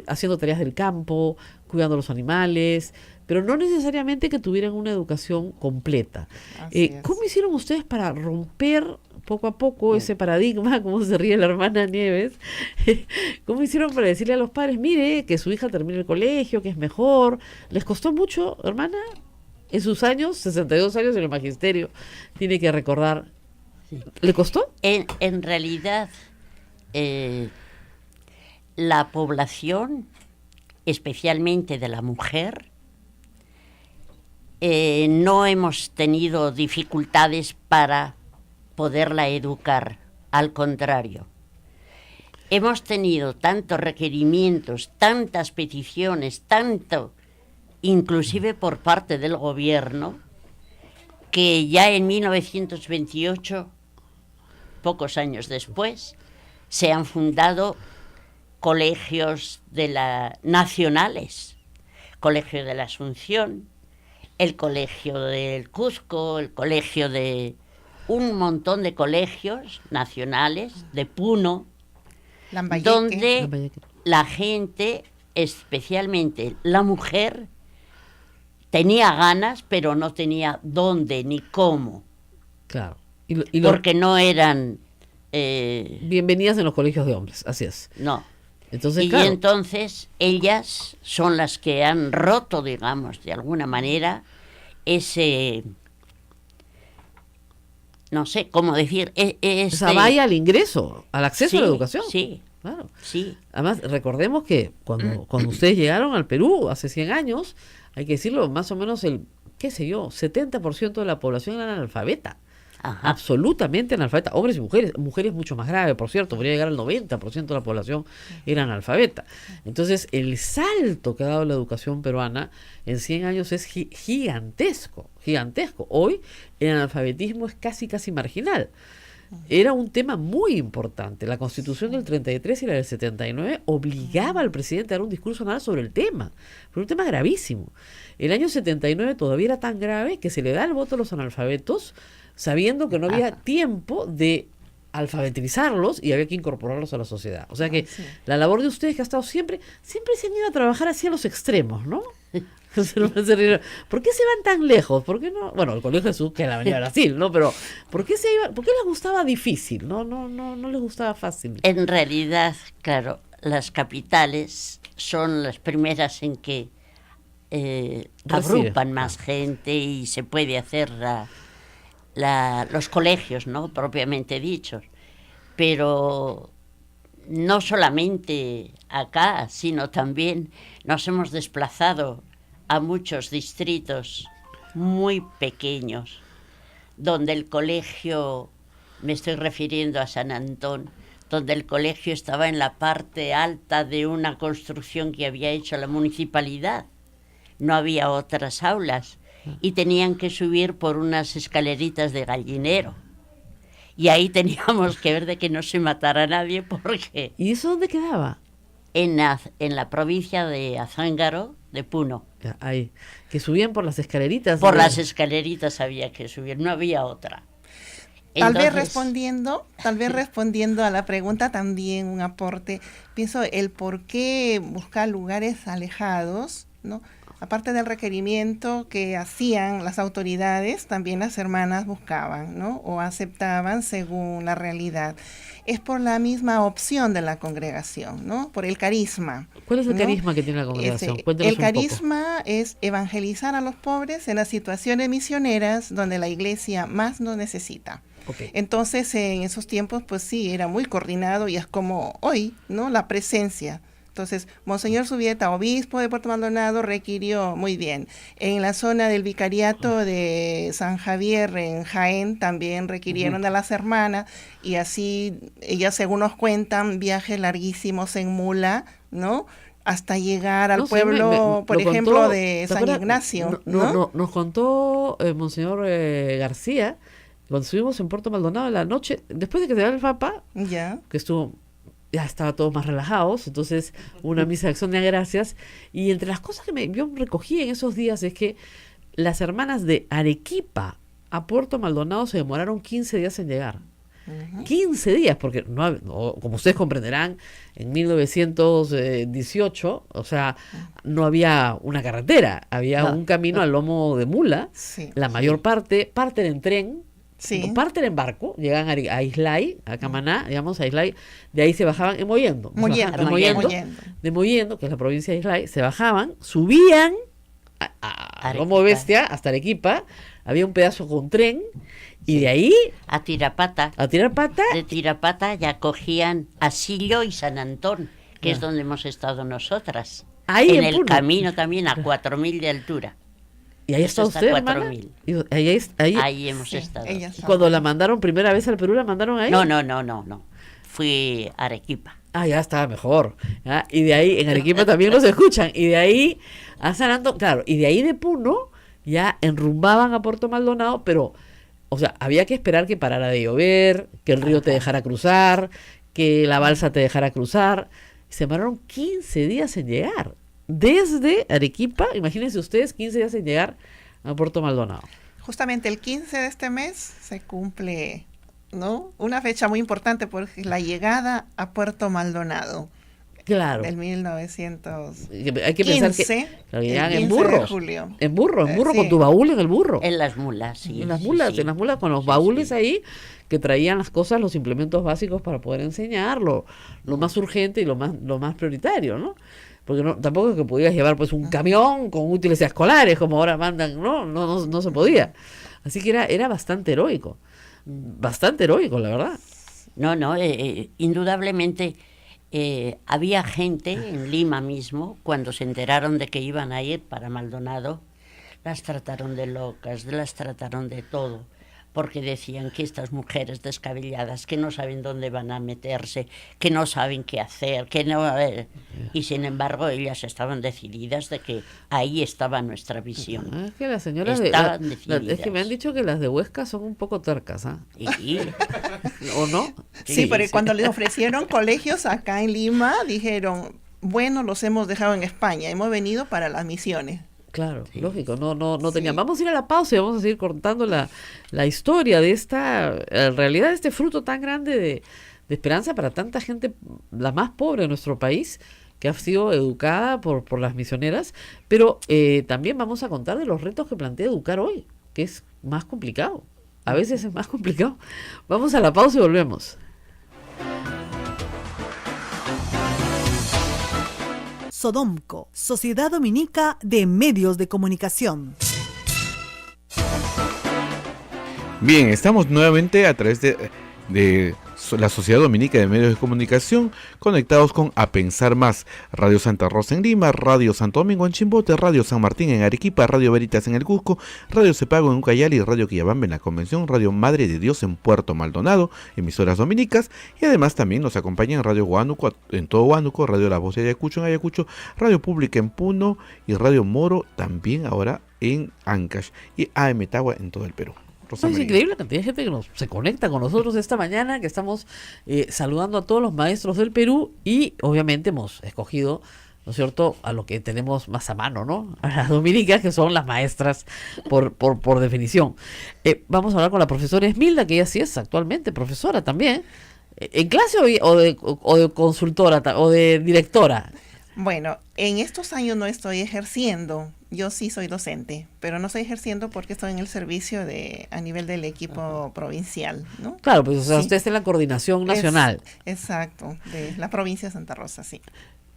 haciendo tareas del campo, cuidando a los animales, pero no necesariamente que tuvieran una educación completa. Así es. ¿Cómo hicieron ustedes para romper poco a poco ese paradigma? ¿Cómo se ríe la hermana Nieves? ¿Cómo hicieron para decirle a los padres, mire, que su hija termine el colegio, que es mejor? ¿Les costó mucho, hermana? En sus años, 62 años en el magisterio, tiene que recordar. ¿Le costó? En realidad, la población, especialmente de la mujer, no hemos tenido dificultades para poderla educar, al contrario. Hemos tenido tantos requerimientos, tantas peticiones, tanto, inclusive por parte del gobierno, que ya en 1928, pocos años después, se han fundado colegios nacionales, Colegio de la Asunción, el Colegio del Cusco, el colegio de un montón de colegios nacionales, de Puno, Lambayeque. donde Lambayeque. la gente, especialmente la mujer, tenía ganas, pero no tenía dónde ni cómo. Claro. Porque no eran... bienvenidas en los colegios de hombres, así es. No. Entonces, y claro, entonces ellas son las que han roto, digamos, de alguna manera, ese... No sé cómo decir... esa valla al ingreso, al acceso a la educación. Sí, claro. sí. Además, recordemos que cuando ustedes llegaron al Perú hace 100 años, hay que decirlo, más o menos el, qué sé yo, 70% de la población era analfabeta. Ajá. Absolutamente analfabeta, hombres y mujeres mucho más grave, por cierto, podría llegar al 90% de la población era analfabeta. Entonces, el salto que ha dado la educación peruana en 100 años es gigantesco. Hoy el analfabetismo es casi marginal. Era un tema muy importante. La Constitución del 33 y la del 79 obligaba al presidente a dar un discurso anual sobre el tema. Fue un tema gravísimo. El año 79 todavía era tan grave que se le da el voto a los analfabetos sabiendo que no había tiempo de alfabetizarlos y había que incorporarlos a la sociedad. O sea que la labor de ustedes que ha estado siempre se han ido a trabajar hacia los extremos, ¿no? ¿Por qué se van tan lejos? ¿Por qué no? Bueno, el Colegio Jesús, que es la Avenida Brasil, ¿no? Pero ¿por qué les gustaba difícil? No les gustaba fácil. En realidad, claro, las capitales son las primeras en que agrupan más gente y se puede hacer los colegios, ¿no? Propiamente dichos. Pero no solamente acá, sino también nos hemos desplazado a muchos distritos muy pequeños, donde el colegio, me estoy refiriendo a San Antón, donde el colegio estaba en la parte alta de una construcción que había hecho la municipalidad. No había otras aulas y tenían que subir por unas escaleritas de gallinero. Y ahí teníamos que ver de que no se matara a nadie porque... ¿Y eso dónde quedaba? En la provincia de Azángaro, de Puno. Ahí, que subían por las escaleritas. Por las escaleritas había que subir, no había otra. Tal vez respondiendo a la pregunta, también un aporte, pienso el por qué buscar lugares alejados, ¿no? Aparte del requerimiento que hacían las autoridades, también las hermanas buscaban, ¿no? O aceptaban según la realidad. Es por la misma opción de la congregación, ¿no? Por el carisma. ¿Cuál es el carisma que tiene la congregación? El carisma es evangelizar a los pobres en las situaciones misioneras donde la iglesia más nos necesita. Okay. Entonces, en esos tiempos, pues sí, era muy coordinado y es como hoy, ¿no? La presencia. Entonces, Monseñor Subieta, obispo de Puerto Maldonado, requirió muy bien. En la zona del vicariato de San Javier, en Jaén, también requirieron a las hermanas, y así, ellas según nos cuentan, viajes larguísimos en mula, ¿no? Hasta llegar al pueblo, por ejemplo, contó, de San Ignacio. Nos contó Monseñor García, cuando estuvimos en Puerto Maldonado en la noche, después de que se da el Papa, que ya estaba todos más relajados, entonces una misa de acción de gracias, y entre las cosas que yo recogí en esos días es que las hermanas de Arequipa a Puerto Maldonado se demoraron 15 días en llegar. 15 días, porque como ustedes comprenderán, en 1918, o sea, no había una carretera, había un camino al lomo de mula, la mayor parte, parten en tren, parten en barco, llegan a Islay, a Camaná, digamos a Islay, de ahí se bajaban en Mollendo, de Mollendo, que es la provincia de Islay, se bajaban, subían a lomo bestia hasta Arequipa, había un pedazo con tren, y de ahí a Tirapata. De Tirapata ya cogían Asillo y San Antón, que es donde hemos estado nosotras. Ahí en el camino también a 4.000 de altura. ¿Y ahí está usted, hermana? 4.000. Ahí hemos estado. Cuando la mandaron primera vez al Perú, ¿la mandaron ahí? No. Fui a Arequipa. Ya estaba mejor. ¿Ya? Y de ahí, en Arequipa también los escuchan. Y de ahí a San Antón, claro. Y de ahí de Puno, ya enrumbaban a Puerto Maldonado, pero... O sea, había que esperar que parara de llover, que el río te dejara cruzar, que la balsa te dejara cruzar. Se demoraron 15 días en llegar. Desde Arequipa, imagínense ustedes, 15 días en llegar a Puerto Maldonado. Justamente el 15 de este mes se cumple, ¿no? Una fecha muy importante porque es la llegada a Puerto Maldonado. Claro. Del 1900. Hay que pensar que claro, llegan en burros. En burro Sí. con tu baúl en el burro. En las mulas, sí. En las mulas, en las mulas con los baúles ahí que traían las cosas, los implementos básicos para poder enseñar lo más urgente y lo más prioritario, ¿no? Porque tampoco es que podías llevar pues un camión con útiles escolares como ahora mandan, no se podía. Así que era bastante heroico, la verdad. No, indudablemente había gente en Lima mismo, cuando se enteraron de que iban a ir para Maldonado, las trataron de locas, las trataron de todo, porque decían que estas mujeres descabelladas, que no saben dónde van a meterse, que no saben qué hacer, que no... y sin embargo ellas estaban decididas de que ahí estaba nuestra visión. Es que las señoras es que me han dicho que las de Huesca son un poco tercas, ¿ah? ¿O no? Sí, porque cuando les ofrecieron colegios acá en Lima, dijeron, bueno, los hemos dejado en España, hemos venido para las misiones. Claro, lógico, no tenían. Vamos a ir a la pausa y vamos a seguir contando la historia de en realidad de este fruto tan grande de esperanza para tanta gente, la más pobre de nuestro país, que ha sido educada por las misioneras, pero también vamos a contar de los retos que plantea educar hoy, que es más complicado. A veces es más complicado. Vamos a la pausa y volvemos. Sodomco, Sociedad Dominica de Medios de Comunicación. Bien, estamos nuevamente a través de la Sociedad Dominica de Medios de Comunicación, conectados con A Pensar Más, Radio Santa Rosa en Lima, Radio Santo Domingo en Chimbote, Radio San Martín en Arequipa, Radio Veritas en el Cusco, Radio Cepago en Ucayali, Radio Quillabamba en la Convención, Radio Madre de Dios en Puerto Maldonado, emisoras dominicas, y además también nos acompañan Radio Huánuco en todo Huánuco, Radio La Voz de Ayacucho en Ayacucho, Radio Pública en Puno y Radio Moro también ahora en Ancash y AM Tagua en todo el Perú. Es increíble la cantidad de gente que se conecta con nosotros esta mañana, que estamos saludando a todos los maestros del Perú y obviamente hemos escogido, ¿no es cierto?, a lo que tenemos más a mano, ¿no? A las dominicas, que son las maestras por definición. Vamos a hablar con la profesora Esmilda, que ella sí es actualmente profesora también. ¿En clase o de consultora o de directora? Bueno, en estos años no estoy ejerciendo. Yo sí soy docente, pero no estoy ejerciendo porque estoy en el servicio a nivel del equipo provincial, ¿no? Claro, pues o sea, usted está en la coordinación nacional. Exacto, de la provincia de Santa Rosa, sí.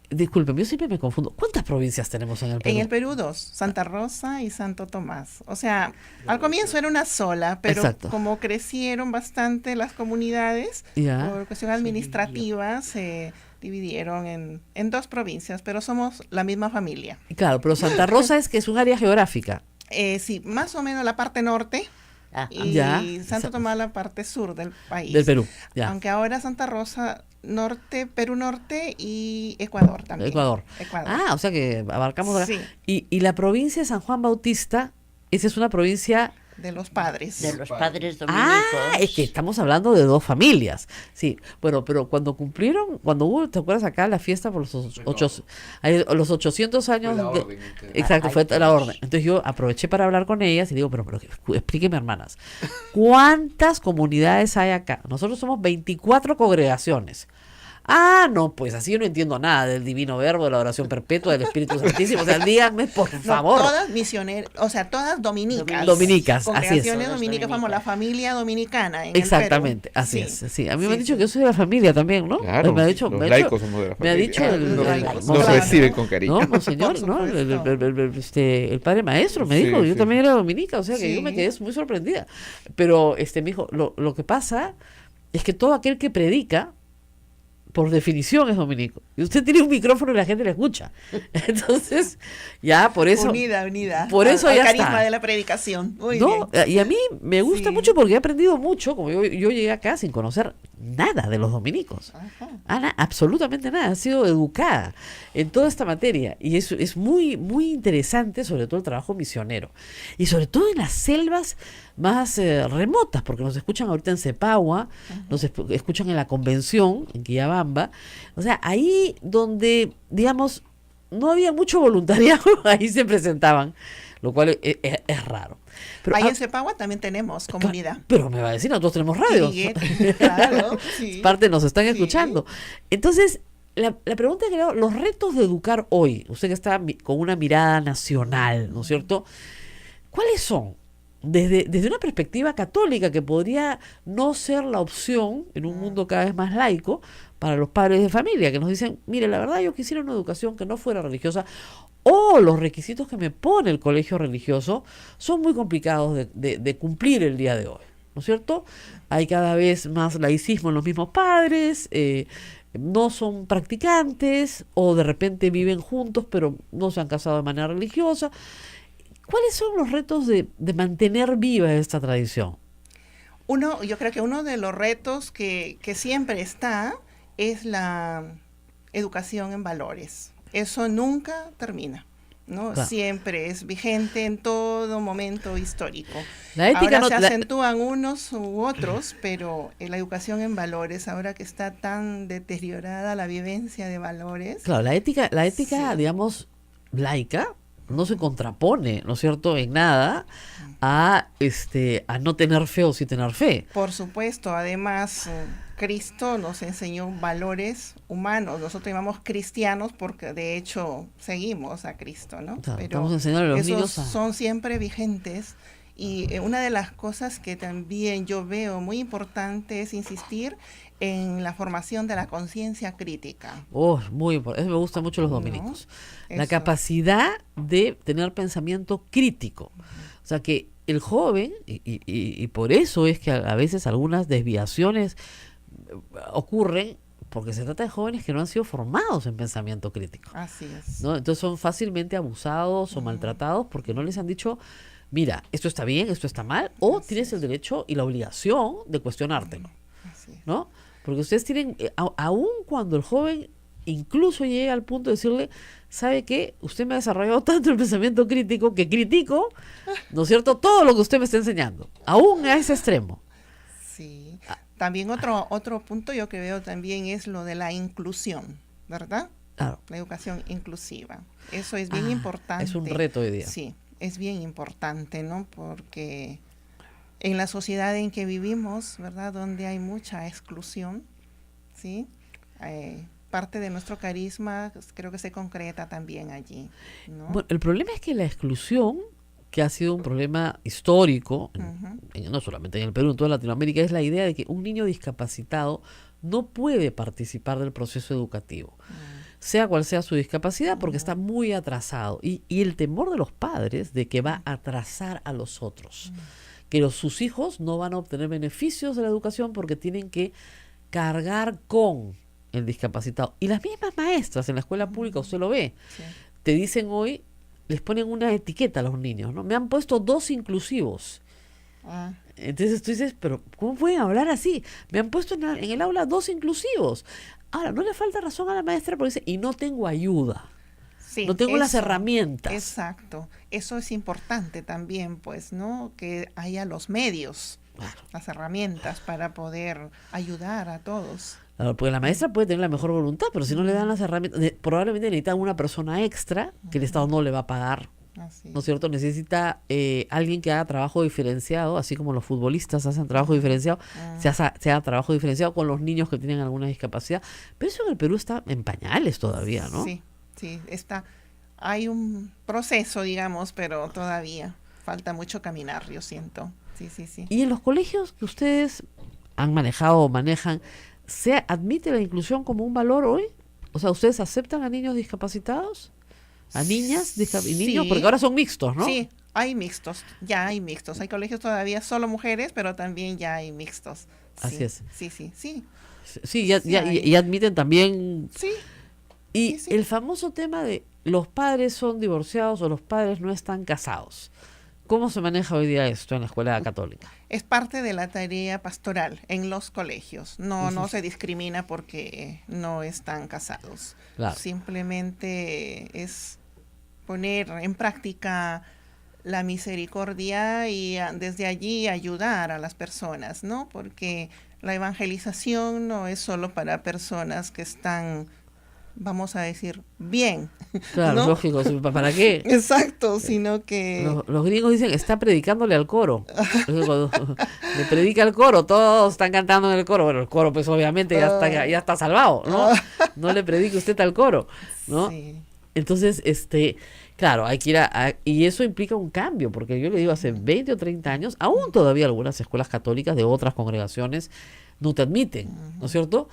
Disculpe, yo siempre me confundo. ¿Cuántas provincias tenemos en el Perú? En el Perú 2, Santa Rosa y Santo Tomás. O sea, al comienzo era una sola, pero como crecieron bastante las comunidades, por cuestión administrativa se dividieron en 2 provincias, pero somos la misma familia. Claro, pero Santa Rosa es un área geográfica. Sí, más o menos la parte norte y Santo Tomás la parte sur del país. Del Perú, Aunque ahora Santa Rosa norte, Perú norte y Ecuador también. Ecuador. O sea que abarcamos acá. Sí. Y la provincia de San Juan Bautista, esa es una provincia... De los padres. De los padres dominicos. Es que estamos hablando de 2 familias. Sí, bueno, pero cuando hubo, ¿te acuerdas acá la fiesta por los 800 años? Exacto, fue la orden. Entonces yo aproveché para hablar con ellas y digo, pero explíqueme, hermanas, ¿cuántas comunidades hay acá? Nosotros somos 24 congregaciones. No, pues así yo no entiendo nada del divino verbo, de la oración perpetua, del Espíritu Santísimo. O sea, díganme, por favor. Todas misioneras, o sea, todas dominicas. Dominicas, así es. Congregaciones dominicas, como la familia dominicana en exactamente, el Perú. así es. Sí. A mí me han dicho que yo soy de la familia también, ¿no? Claro, me ha dicho, los laicos somos de la familia. Me ha dicho nos reciben con cariño. No, monseñor, ¿no? El padre maestro me dijo, yo también era dominica, o sea que yo me quedé muy sorprendida. Pero me dijo, lo que pasa es que todo aquel que predica, por definición es dominico. Y usted tiene un micrófono y la gente le escucha. Entonces, ya por eso... Unida. Por eso ya carisma está. De la predicación. Muy bien. Y a mí me gusta mucho porque he aprendido mucho, como yo llegué acá sin conocer nada de los dominicos. Absolutamente nada. He sido educada en toda esta materia. Y eso es muy, muy interesante, sobre todo el trabajo misionero. Y sobre todo en las selvas más remotas, porque nos escuchan ahorita en Cepagua, nos escuchan en la Convención, en Quillabamba. O sea, ahí donde, digamos, no había mucho voluntariado, ahí se presentaban, lo cual es raro. Pero, ahí en Cepagua también tenemos comunidad. Pero me va a decir, nosotros tenemos radios. Sí, claro. Sí. Parte nos están escuchando. Entonces, la pregunta que le hago, los retos de educar hoy, usted que está con una mirada nacional, ¿no es cierto? ¿Cuáles son? Desde una perspectiva católica que podría no ser la opción en un mundo cada vez más laico para los padres de familia, que nos dicen, mire, la verdad yo quisiera una educación que no fuera religiosa, o los requisitos que me pone el colegio religioso son muy complicados de cumplir el día de hoy, ¿no es cierto? Hay cada vez más laicismo en los mismos padres, no son practicantes o de repente viven juntos pero no se han casado de manera religiosa. ¿Cuáles son los retos de mantener viva esta tradición? Yo creo que uno de los retos que siempre está es la educación en valores. Eso nunca termina, ¿no? Claro. Siempre es vigente en todo momento histórico. La ética ahora no, se acentúan unos u otros, pero la educación en valores, ahora que está tan deteriorada la vivencia de valores. Claro, la ética, Sí. digamos, laica, no se contrapone, ¿no es cierto?, en nada a no tener fe o sí tener fe. Por supuesto, además Cristo nos enseñó valores humanos. Nosotros llamamos cristianos porque de hecho seguimos a Cristo, ¿no? Claro, Pero estamos enseñando a los esos niños a... son siempre vigentes. Y una de las cosas que también yo veo muy importante es insistir en la formación de la conciencia crítica. Oh, muy importante. Eso me gusta mucho los ¿No? dominicos. La Eso. capacidad de tener pensamiento crítico. O sea, que el joven, y por eso es que a veces algunas desviaciones ocurren, porque se trata de jóvenes que no han sido formados en pensamiento crítico, Así es. ¿no? Entonces son fácilmente abusados o maltratados porque no les han dicho, mira, esto está bien, esto está mal, o Así tienes el derecho y la obligación de cuestionártelo, Así es. ¿no? Porque ustedes tienen, aun cuando el joven incluso llega al punto de decirle, ¿sabe qué? Usted me ha desarrollado tanto el pensamiento crítico que critico, ¿no es cierto?, todo lo que usted me está enseñando, aún a ese extremo. Sí. También otro punto yo que veo también es lo de la inclusión, ¿verdad? Claro. La educación inclusiva. Eso es bien importante. Es un reto hoy día. Sí, es bien importante, ¿no? Porque en la sociedad en que vivimos, ¿verdad? Donde hay mucha exclusión, ¿sí? Parte de nuestro carisma creo que se concreta también allí, ¿no? Bueno, el problema es que la exclusión, que ha sido un problema histórico, no solamente en el Perú, en toda Latinoamérica, es la idea de que un niño discapacitado no puede participar del proceso educativo, sea cual sea su discapacidad, porque está muy atrasado. Y el temor de los padres de que va a atrasar a los otros, que sus hijos no van a obtener beneficios de la educación porque tienen que cargar con el discapacitado. Y las mismas maestras en la escuela pública, usted lo ve, Sí. te dicen hoy, les ponen una etiqueta a los niños, ¿no? Me han puesto 2 inclusivos. Ah, Entonces tú dices, pero ¿cómo pueden hablar así? Me han puesto en el aula 2 inclusivos. Ahora, no le falta razón a la maestra porque dice, y no tengo ayuda. sí, No tengo las eso, herramientas. Exacto. Eso es importante también, pues, ¿no? Que haya los medios, Claro. las herramientas para poder ayudar a todos. Claro, porque la maestra puede tener la mejor voluntad, pero si no le dan las herramientas, probablemente necesita una persona extra que el Estado no le va a pagar, Así. ¿no es cierto? Necesita alguien que haga trabajo diferenciado, así como los futbolistas hacen trabajo diferenciado, se haga trabajo diferenciado con los niños que tienen alguna discapacidad. Pero eso en el Perú está en pañales todavía, ¿no? Sí, sí, hay un proceso, digamos, pero todavía falta mucho caminar, yo siento. Sí, sí, sí. Y en los colegios que ustedes han manejado o manejan, ¿se admite la inclusión como un valor hoy? O sea, ¿ustedes aceptan a niños discapacitados? ¿A niñas y niños? Sí. Porque ahora son mixtos, ¿no? Sí, hay mixtos, ya hay mixtos. Hay colegios todavía solo mujeres, pero también ya hay mixtos. Así Sí, es. Sí, sí, sí. Sí, ya, Sí ya, hay. y admiten también. Sí, Y sí, sí. el famoso tema de los padres son divorciados o los padres no están casados. ¿Cómo se maneja hoy día esto en la escuela católica? es parte de la tarea pastoral en los colegios. No se discrimina porque no están casados. Claro. Simplemente es poner en práctica la misericordia y desde allí ayudar a las personas, ¿no? Porque la evangelización no es solo para personas que están, vamos a decir, bien, Claro, ¿no? lógico, ¿para qué? Exacto, sino que... Los gringos dicen, está predicándole al coro. Cuando le predica al coro, todos están cantando en el coro. Bueno, el coro pues obviamente ya está salvado, ¿no? No le predique usted al coro, ¿no? Sí. Entonces, claro, hay que ir y eso implica un cambio, porque yo le digo, hace 20 o 30 años, aún todavía algunas escuelas católicas de otras congregaciones no te admiten, ¿no es cierto?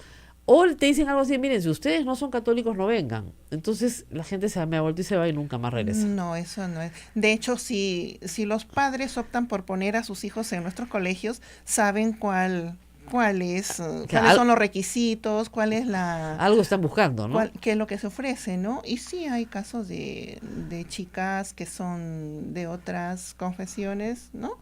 O te dicen algo así, miren, si ustedes no son católicos, no vengan. Entonces la gente se me vuelta y se va y nunca más regresa. No, eso no es. De hecho, si los padres optan por poner a sus hijos en nuestros colegios, saben cuáles son los requisitos, cuál es la... Algo están buscando, ¿no? qué es lo que se ofrece, ¿no? Y sí hay casos de chicas que son de otras confesiones, ¿no?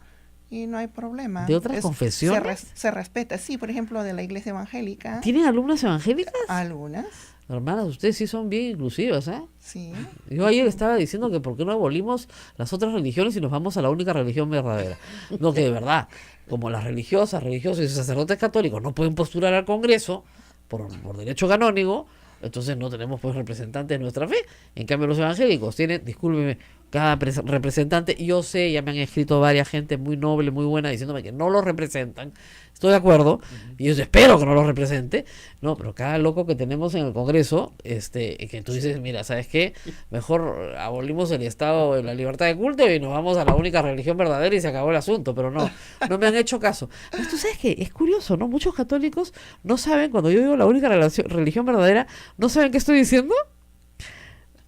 Y no hay problema. ¿De otras confesiones? Se respeta. Sí, por ejemplo, de la iglesia evangélica. ¿Tienen alumnas evangélicas? Algunas. Hermanas, ustedes sí son bien inclusivas, ¿eh? Sí. Yo ayer estaba diciendo que por qué no abolimos las otras religiones y nos vamos a la única religión verdadera. No, que de verdad, como las religiosos y sacerdotes católicos no pueden postular al Congreso por derecho canónico, entonces no tenemos pues representantes de nuestra fe. En cambio los evangélicos tienen, discúlpeme, cada representante, yo sé, ya me han escrito varias gente muy noble, muy buena, diciéndome que no lo representan. Estoy de acuerdo, y yo espero que no lo represente, no, pero cada loco que tenemos en el Congreso, que tú dices, mira, ¿sabes qué? Mejor abolimos el Estado de la libertad de culto y nos vamos a la única religión verdadera y se acabó el asunto, pero no me han hecho caso. Pero tú sabes que es curioso, ¿no? Muchos católicos no saben, cuando yo digo la única religión verdadera, no saben qué estoy diciendo.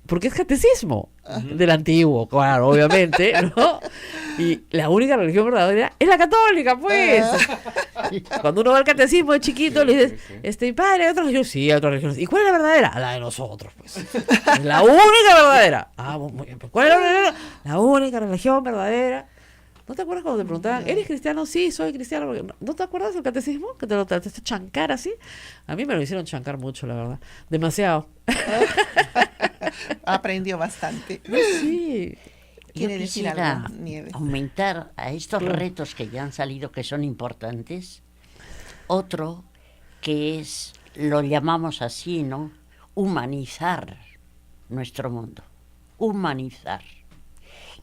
Porque es catecismo del antiguo, claro, obviamente, ¿no? Y la única religión verdadera es la católica, pues. Cuando uno va al catecismo de chiquito, le dices, padre, ¿hay otra religión? Sí, hay otra religión. ¿Y cuál es la verdadera? La de nosotros, pues. Es la única verdadera. Ah, muy bien. ¿Cuál es la verdadera? La única religión verdadera. ¿No te acuerdas cuando te preguntaban, ¿eres cristiano? Sí, soy cristiano. ¿No te acuerdas del catecismo? Que te chancar así. A mí me lo hicieron chancar mucho, la verdad. Demasiado. Aprendió bastante. Yo Sí. ¿Quiere decir quisiera algo, Nieves? aumentar a estos retos que ya han salido, que son importantes, otro que es, lo llamamos así, ¿no? Humanizar nuestro mundo. Humanizar.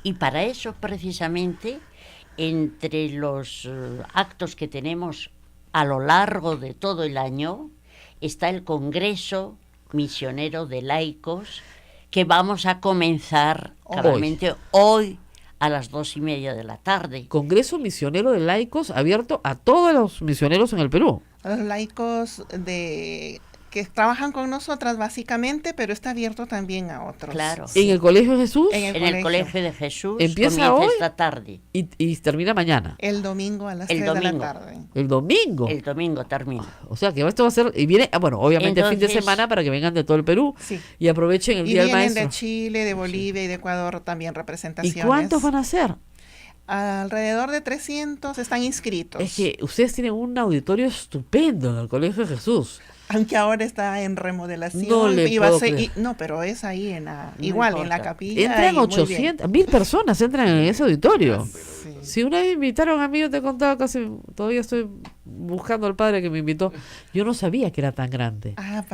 Y para eso, precisamente, entre los actos que tenemos a lo largo de todo el año, está el Congreso Misionero de Laicos, que vamos a comenzar cabalmente hoy a las 2:30 de la tarde. Congreso Misionero de Laicos abierto a todos los misioneros en el Perú. A los laicos que trabajan con nosotras básicamente, pero está abierto también a otros. Claro. ¿En el Colegio de Jesús? En el Colegio de Jesús. Empieza hoy esta tarde. Y termina mañana. El domingo a las 3 de la tarde. ¿El domingo? El domingo termina. O sea que esto va a ser, y viene, bueno, obviamente Entonces, fin de semana para que vengan de todo el Perú. Sí. Y aprovechen el Día del Maestro. Vienen de Chile, de Bolivia y de Ecuador también representaciones. ¿Y cuántos van a ser? Alrededor de 300 están inscritos. Es que ustedes tienen un auditorio estupendo en el Colegio de Jesús. Aunque ahora está en remodelación. No le puedo creer. No, pero es ahí en la capilla. Entran 800, 1000 personas entran en ese auditorio. Sí. Si una vez me invitaron a mí, yo te contaba casi, todavía estoy buscando al padre que me invitó. Yo no sabía que era tan grande. Ah,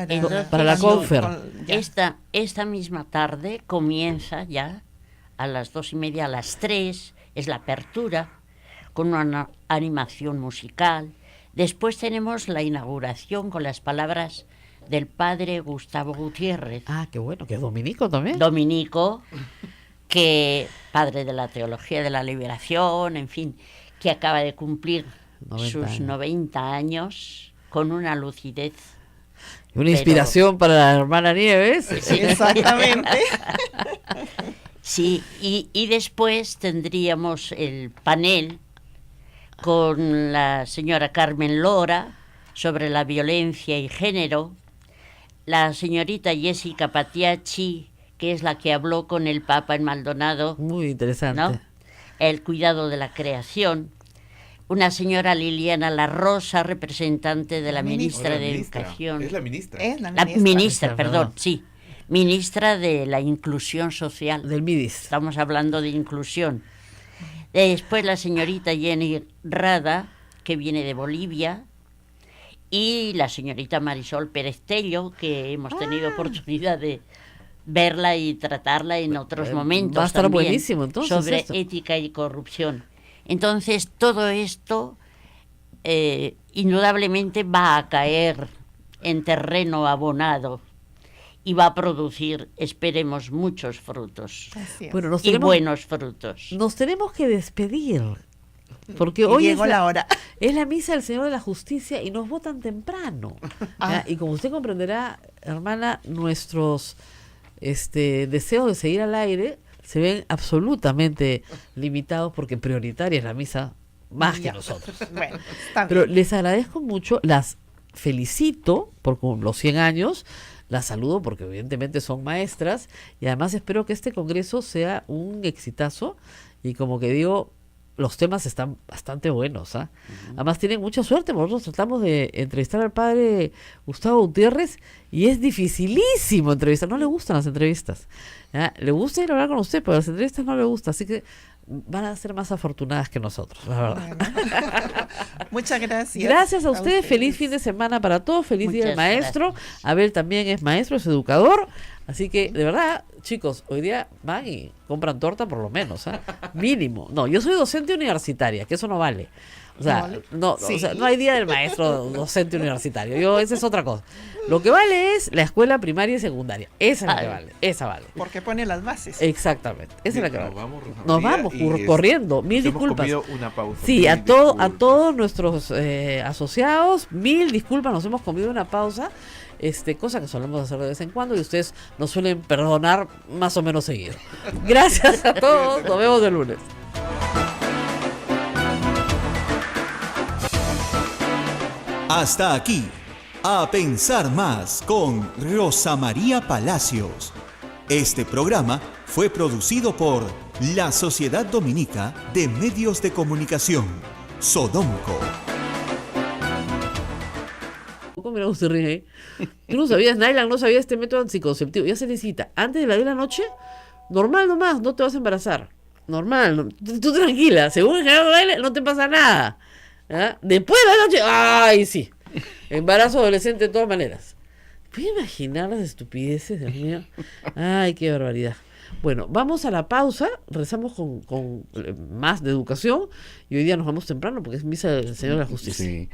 para la confer. Esta misma tarde comienza ya a las 2:30, a las 3, es la apertura con una animación musical. Después tenemos la inauguración con las palabras del padre Gustavo Gutiérrez. Ah, qué bueno, que es dominico también. Dominico, que padre de la teología de la liberación, en fin, que acaba de cumplir 90 años con una lucidez. Una inspiración para la hermana Nieves. Sí, exactamente. Sí, y después tendríamos el panel con la señora Carmen Lora sobre la violencia y género, la señorita Jessica Patiachi, que es la que habló con el Papa en Maldonado. Muy interesante. ¿No? El cuidado de la creación. Una señora Liliana La Rosa, representante de la ministra de Educación. Es la ministra. Es la ministra, perdón, sí. Ministra de la Inclusión Social. Del MIDIS. Estamos hablando de inclusión. Después la señorita Jenny Rada, que viene de Bolivia, y la señorita Marisol Pérez Tello, que hemos tenido oportunidad de verla y tratarla en otros momentos. Va a estar también, buenísimo, entonces, sobre esto. ética y corrupción. Entonces, todo esto indudablemente va a caer en terreno abonado y va a producir, esperemos, muchos frutos. Así es. Bueno, Y buenos frutos. nos tenemos que despedir. Porque Y hoy llegó la hora. es la misa del Señor de la Justicia y nos votan temprano. ¿Ya? Y como usted comprenderá, hermana, nuestros deseos de seguir al aire se ven absolutamente limitados porque prioritaria es la misa más que Ya. nosotros. Bueno, está Pero bien. les agradezco mucho, las felicito por los 100 años, las saludo porque evidentemente son maestras y además espero que este congreso sea un exitazo y como que digo, los temas están bastante buenos. ¿Ah? Además tienen mucha suerte, nosotros tratamos de entrevistar al padre Gustavo Gutiérrez y es dificilísimo entrevistar, no le gustan las entrevistas. ¿Ya? Le gusta ir a hablar con usted, pero las entrevistas no le gusta, así que van a ser más afortunadas que nosotros, la verdad. Bueno. Muchas gracias. Gracias a ustedes, feliz fin de semana para todos, feliz día del Muchas maestro. Abel también es maestro, es educador, así que de verdad, chicos, hoy día van y compran torta por lo menos, ¿ah? Mínimo. No, yo soy docente universitaria, que eso no vale. O sea, ¿No vale? no, Sí. o sea, no hay día del maestro docente universitario. Esa es otra cosa. Lo que vale es la escuela primaria y secundaria. Esa es la que vale. Esa vale. Porque pone las bases. Exactamente. Esa es la que Nos vale. vamos, Rosa Nos María, vamos y corriendo. Mil nos hemos disculpas. comido una pausa. Sí, Mil a disculpas. todos nuestros asociados, mil disculpas, nos hemos comido una pausa, cosa que solemos hacer de vez en cuando y ustedes nos suelen perdonar más o menos seguido. Gracias a todos, nos vemos el lunes. Hasta aquí, A Pensar Más con Rosa María Palacios. Este programa fue producido por la Sociedad Dominica de Medios de Comunicación, Sodomco. Mira, usted ríe. Tú no sabías, Nylan no sabía este método anticonceptivo. Ya se necesita. Antes de las 10 de la noche, normal nomás, no te vas a embarazar. Normal, tú tranquila. Según el general Baile, no te pasa nada. ¿Ah? Después de la noche, ¡ay, sí! Embarazo adolescente de todas maneras. ¿Puedes imaginar las estupideces, Dios mío? ¡Ay, qué barbaridad! Bueno, vamos a la pausa, rezamos con más de educación y hoy día nos vamos temprano porque es misa del Señor de la Justicia. Sí.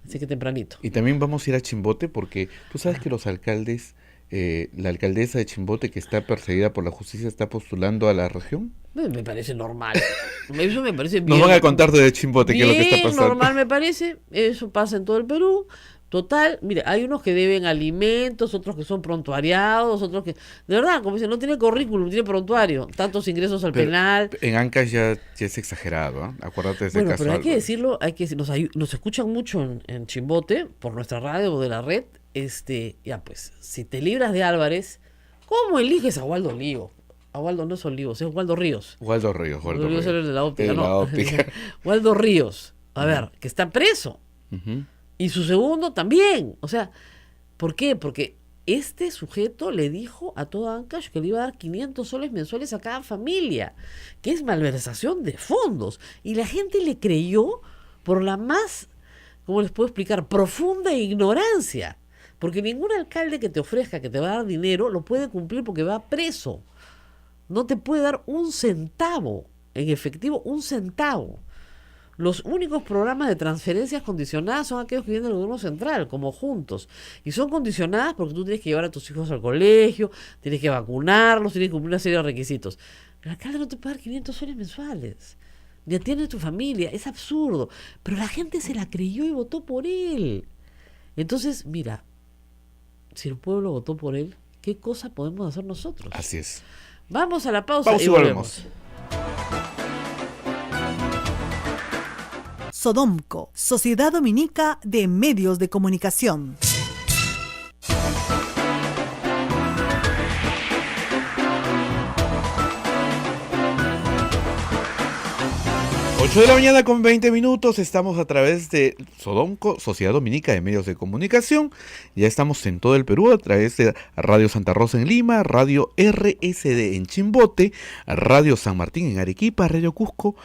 Así que tempranito. Y también vamos a ir a Chimbote porque tú sabes que los alcaldes, la alcaldesa de Chimbote que está perseguida por la justicia está postulando a la región. Me parece normal. Eso me parece bien. Nos van a contar de Chimbote qué es lo que está Bien pasando. normal me parece. Eso pasa en todo el Perú. Total, mire, hay unos que deben alimentos, otros que son prontuariados, otros que... De verdad, como dicen, no tiene currículum, tiene prontuario. Tantos ingresos al Pero penal. En Ancash ya es exagerado, ¿ah? Acuérdate de ese Bueno, caso. pero hay que Álvaro. decirlo, nos escuchan mucho en Chimbote, por nuestra radio o de la red. Ya pues, si te libras de Álvarez, ¿cómo eliges a Waldo Olivo? A Waldo no es Olivos, es Waldo Ríos. Waldo Ríos, Waldo Ríos Ríos. era el de la óptica, El de ¿no? la óptica. Waldo Ríos, a ver, que está preso. Ujú. Y su segundo también. O sea, ¿por qué? Porque este sujeto le dijo a todo Ancash que le iba a dar 500 soles mensuales a cada familia, que es malversación de fondos. Y la gente le creyó por la más, ¿cómo les puedo explicar?, profunda ignorancia. Porque ningún alcalde que te ofrezca que te va a dar dinero lo puede cumplir porque va preso. No te puede dar un centavo, en efectivo, un centavo. Los únicos programas de transferencias condicionadas son aquellos que vienen del gobierno central, como Juntos. Y son condicionadas porque tú tienes que llevar a tus hijos al colegio, tienes que vacunarlos, tienes que cumplir una serie de requisitos. El alcalde no te puede dar 500 soles mensuales. Ni atiende a tu familia. Es absurdo. Pero la gente se la creyó y votó por él. Entonces, mira, si el pueblo votó por él, ¿qué cosa podemos hacer nosotros? Así es. Vamos a la pausa, Pausa y y volvemos. Sodomco, Sociedad Dominica de Medios de Comunicación. 8 de la mañana con 20 minutos, estamos a través de Sodonco, Sociedad Dominica de Medios de Comunicación. Ya estamos en todo el Perú a través de Radio Santa Rosa en Lima, Radio RSD en Chimbote, Radio San Martín en Arequipa, Radio Cusco,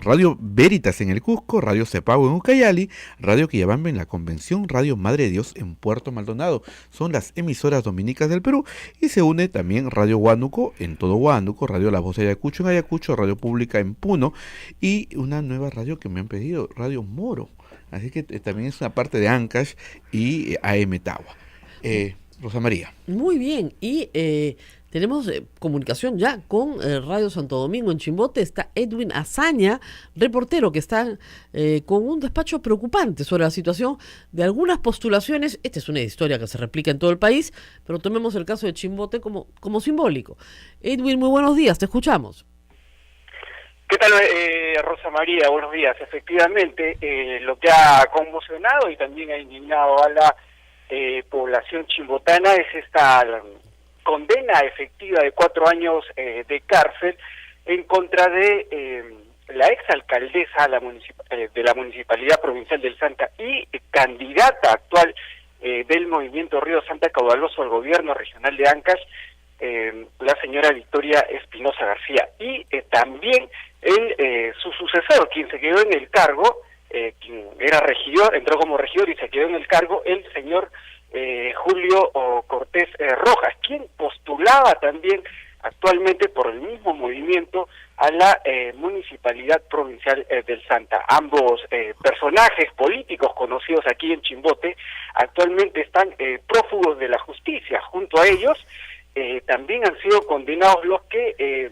Radio Veritas en el Cusco, Radio Cepago en Ucayali, Radio Quillabamba en la Convención, Radio Madre de Dios en Puerto Maldonado. Son las emisoras dominicas del Perú, y se une también Radio Huánuco en todo Huánuco, Radio La Voz de Ayacucho en Ayacucho, Radio Pública en Puno, y una nueva radio que me han pedido, Radio Moro. Así que también es una parte de Ancash y AM Tagua. Rosa María. Muy bien, y tenemos comunicación ya con Radio Santo Domingo en Chimbote. Está Edwin Azaña, reportero, que está con un despacho preocupante sobre la situación de algunas postulaciones. Esta es una historia que se replica en todo el país, pero tomemos el caso de Chimbote como simbólico. Edwin, muy buenos días, te escuchamos. ¿Qué tal, Rosa María? Buenos días. Efectivamente, lo que ha conmocionado y también ha indignado a la población chimbotana es esta condena efectiva de 4 años de cárcel en contra de la exalcaldesa de la Municipalidad Provincial del Santa y candidata actual del Movimiento Río Santa Caudaloso al Gobierno Regional de Ancash, la señora Victoria Espinosa García, y también su sucesor, quien se quedó en el cargo, quien era regidor, entró como regidor y se quedó en el cargo, el señor Julio Cortés Rojas, quien postulaba también actualmente por el mismo movimiento a la Municipalidad Provincial del Santa. Ambos personajes políticos conocidos aquí en Chimbote actualmente están prófugos de la justicia. Junto a ellos también han sido condenados los que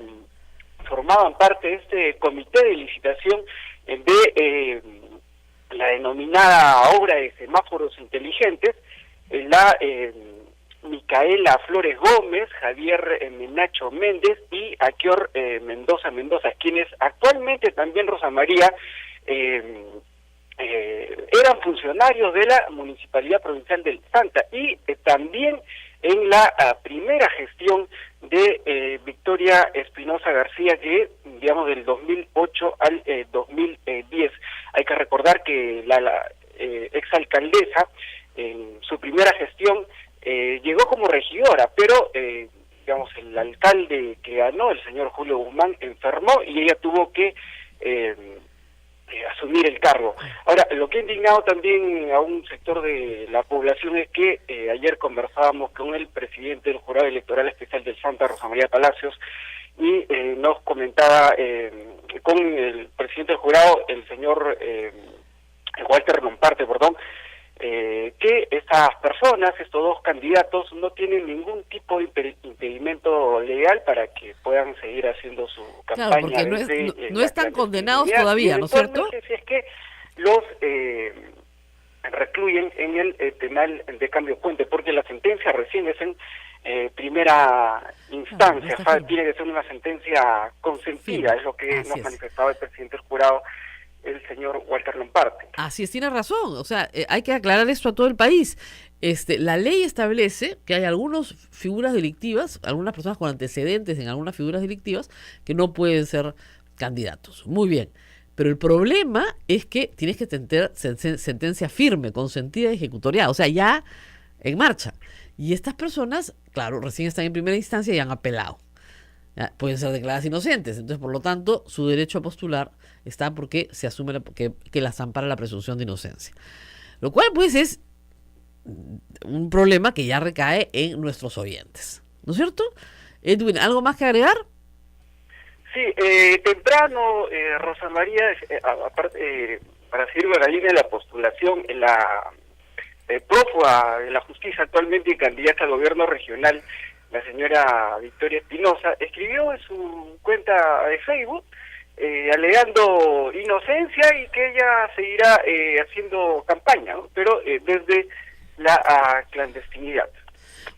formaban parte de este comité de licitación de la denominada obra de semáforos inteligentes, la Micaela Flores Gómez, Javier Menacho Méndez y Aquior Mendoza, quienes actualmente también, Rosa María, eran funcionarios de la Municipalidad Provincial del Santa y también en la primera gestión de Victoria Espinosa García, que digamos del 2008 al 2010. Hay que recordar que la exalcaldesa en su primera gestión llegó como regidora, pero digamos el alcalde que ganó, el señor Julio Guzmán, enfermó y ella tuvo que asumir el cargo. Ahora, lo que ha indignado también a un sector de la población es que ayer conversábamos con el presidente del Jurado Electoral Especial del Santa, Rosa María Palacios, y nos comentaba con el presidente del jurado, el señor Walter Lomparte, que estas personas, estos dos candidatos, no tienen ningún tipo de impedimento legal para que puedan seguir haciendo su campaña. Claro, porque no están condenados todavía, ¿no es cierto? Si es que los recluyen en el penal de Cambio Puente, porque la sentencia recién es en primera instancia, tiene que ser una sentencia consentida, es lo que nos manifestaba el presidente del jurado, el señor Walter Lomparte. Así es, tiene razón. O sea, hay que aclarar esto a todo el país. La ley establece que hay algunas figuras delictivas, algunas personas con antecedentes en algunas figuras delictivas, que no pueden ser candidatos. Muy bien. Pero el problema es que tienes que tener sentencia firme, consentida y ejecutoriada. O sea, ya en marcha. Y estas personas, claro, recién están en primera instancia y han apelado. Ya, pueden ser declaradas inocentes. Entonces, por lo tanto, su derecho a postular está porque se asume que las ampara la presunción de inocencia. Lo cual, pues, es un problema que ya recae en nuestros oyentes. ¿No es cierto? Edwin, ¿algo más que agregar? Sí, temprano, Rosa María, aparte, para seguir la línea de la postulación, en la prófuga de la justicia actualmente y candidata al gobierno regional, la señora Victoria Espinosa, escribió en su cuenta de Facebook alegando inocencia y que ella seguirá haciendo campaña, ¿no? Pero desde la clandestinidad.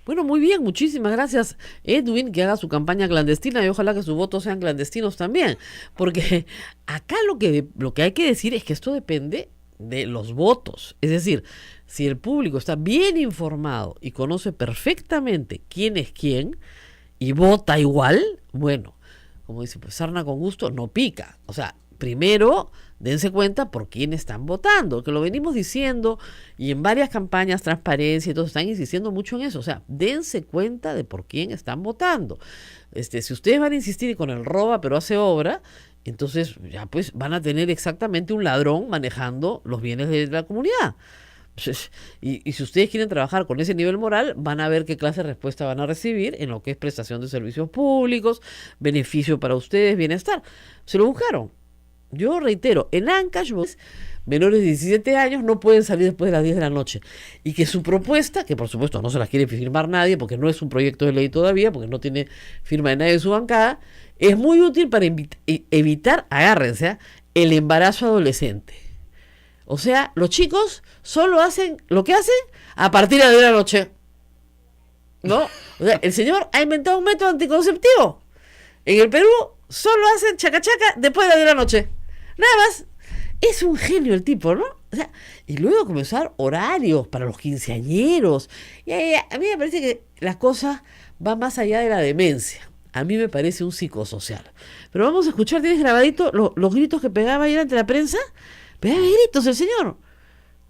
Bueno, muy bien, muchísimas gracias, Edwin, que haga su campaña clandestina y ojalá que sus votos sean clandestinos también, porque acá lo que hay que decir es que esto depende de los votos, es decir, si el público está bien informado y conoce perfectamente quién es quién y vota igual, bueno, como dice, pues sarna con gusto no pica. O sea, primero dense cuenta por quién están votando, que lo venimos diciendo y en varias campañas, transparencia y todo, están insistiendo mucho en eso. O sea, dense cuenta de por quién están votando. Si ustedes van a insistir con el roba pero hace obra, entonces ya pues van a tener exactamente un ladrón manejando los bienes de la comunidad. Y si ustedes quieren trabajar con ese nivel moral, van a ver qué clase de respuesta van a recibir en lo que es prestación de servicios públicos, beneficio para ustedes, bienestar. Se lo buscaron. Yo reitero, en Ancash, menores de 17 años no pueden salir después de las 10 de la noche. Y que su propuesta, que por supuesto no se la quiere firmar nadie, porque no es un proyecto de ley todavía, porque no tiene firma de nadie de su bancada, es muy útil para evitar, agárrense, el embarazo adolescente. O sea, los chicos solo hacen lo que hacen a partir de las 10 de la noche. ¿No? O sea, el señor ha inventado un método anticonceptivo. En el Perú solo hacen chacachaca después de las 10 de la noche. Nada más. Es un genio el tipo, ¿no? O sea, y luego comenzar horarios para los quinceañeros. A mí me parece que la cosa va más allá de la demencia. A mí me parece un psicosocial. Pero vamos a escuchar, ¿tienes grabadito los gritos que pegaba ayer ante la prensa? Pegaba gritos el señor,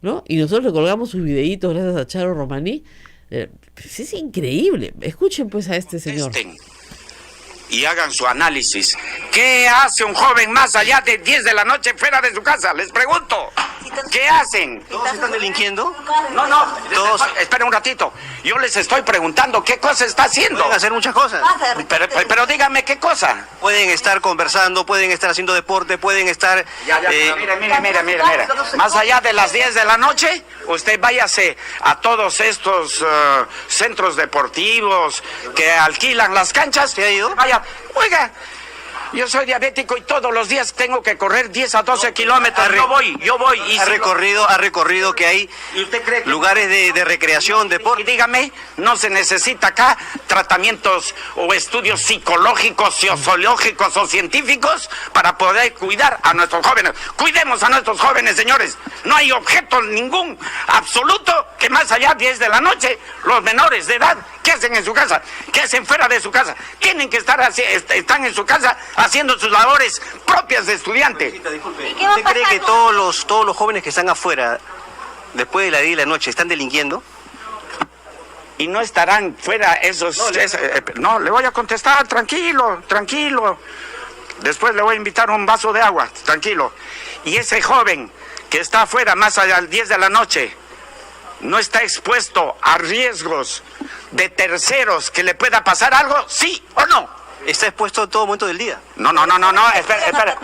¿no? Y nosotros le colgamos sus videitos gracias a Charo Romaní. Pues es increíble. Escuchen pues a este señor. Y hagan su análisis. ¿Qué hace un joven más allá de 10 de la noche fuera de su casa? Les pregunto. ¿Qué hacen? ¿Todos están delinquiendo? No, Todos. Esperen un ratito. Yo les estoy preguntando qué cosa está haciendo. Pueden hacer muchas cosas. Pero díganme qué cosa. Pueden estar conversando, pueden estar haciendo deporte, pueden estar... Mire. Más allá de las 10 de la noche, usted váyase a todos estos centros deportivos que alquilan las canchas. ¿Se ha ido? Vaya, oiga, yo soy diabético y todos los días tengo que correr 10 a 12 kilómetros. Yo voy. Y ha recorrido que hay lugares de recreación, deporte. Y dígame, no se necesita acá tratamientos o estudios psicológicos, sociológicos o científicos para poder cuidar a nuestros jóvenes. Cuidemos a nuestros jóvenes, señores. No hay objeto ningún absoluto que más allá de 10 de la noche, los menores de edad, ¿qué hacen en su casa? ¿Qué hacen fuera de su casa? Tienen que estar están en su casa haciendo sus labores propias de estudiante. ¿Usted cree que todos los jóvenes que están afuera, después de las 10 de la noche, están delinquiendo? Y no estarán fuera esos... No, le voy a contestar, tranquilo. Después le voy a invitar un vaso de agua, tranquilo. Y ese joven que está afuera más allá de las 10 de la noche, ¿no está expuesto a riesgos de terceros que le pueda pasar algo? ¿Sí o no? Está expuesto a todo momento del día. No, espera.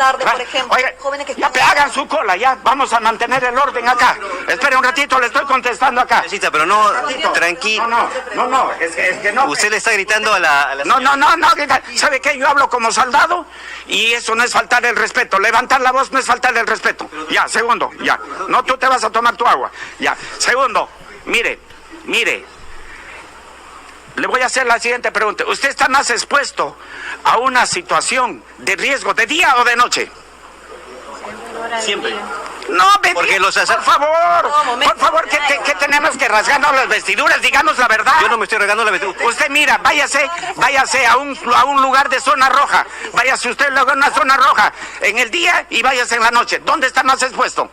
Oiga, ya hagan su cola, ya, vamos a mantener el orden acá. Espere un ratito, le estoy contestando acá. Pero no, tranquilo. No, es que no. Usted le está gritando a la... No, ¿sabe qué? Yo hablo como soldado y eso no es faltar el respeto. Levantar la voz no es faltar el respeto. Ya, segundo, ya. No, tú te vas a tomar tu agua. Ya, segundo, mire. Le voy a hacer la siguiente pregunta. ¿Usted está más expuesto a una situación de riesgo de día o de noche? Siempre. No, porque por favor, que tenemos que rasgarnos las vestiduras, digamos la verdad. Yo no me estoy rasgando la vestidura. Usted mira, váyase a un lugar de zona roja. Váyase usted luego a una zona roja en el día y váyase en la noche. ¿Dónde está más expuesto?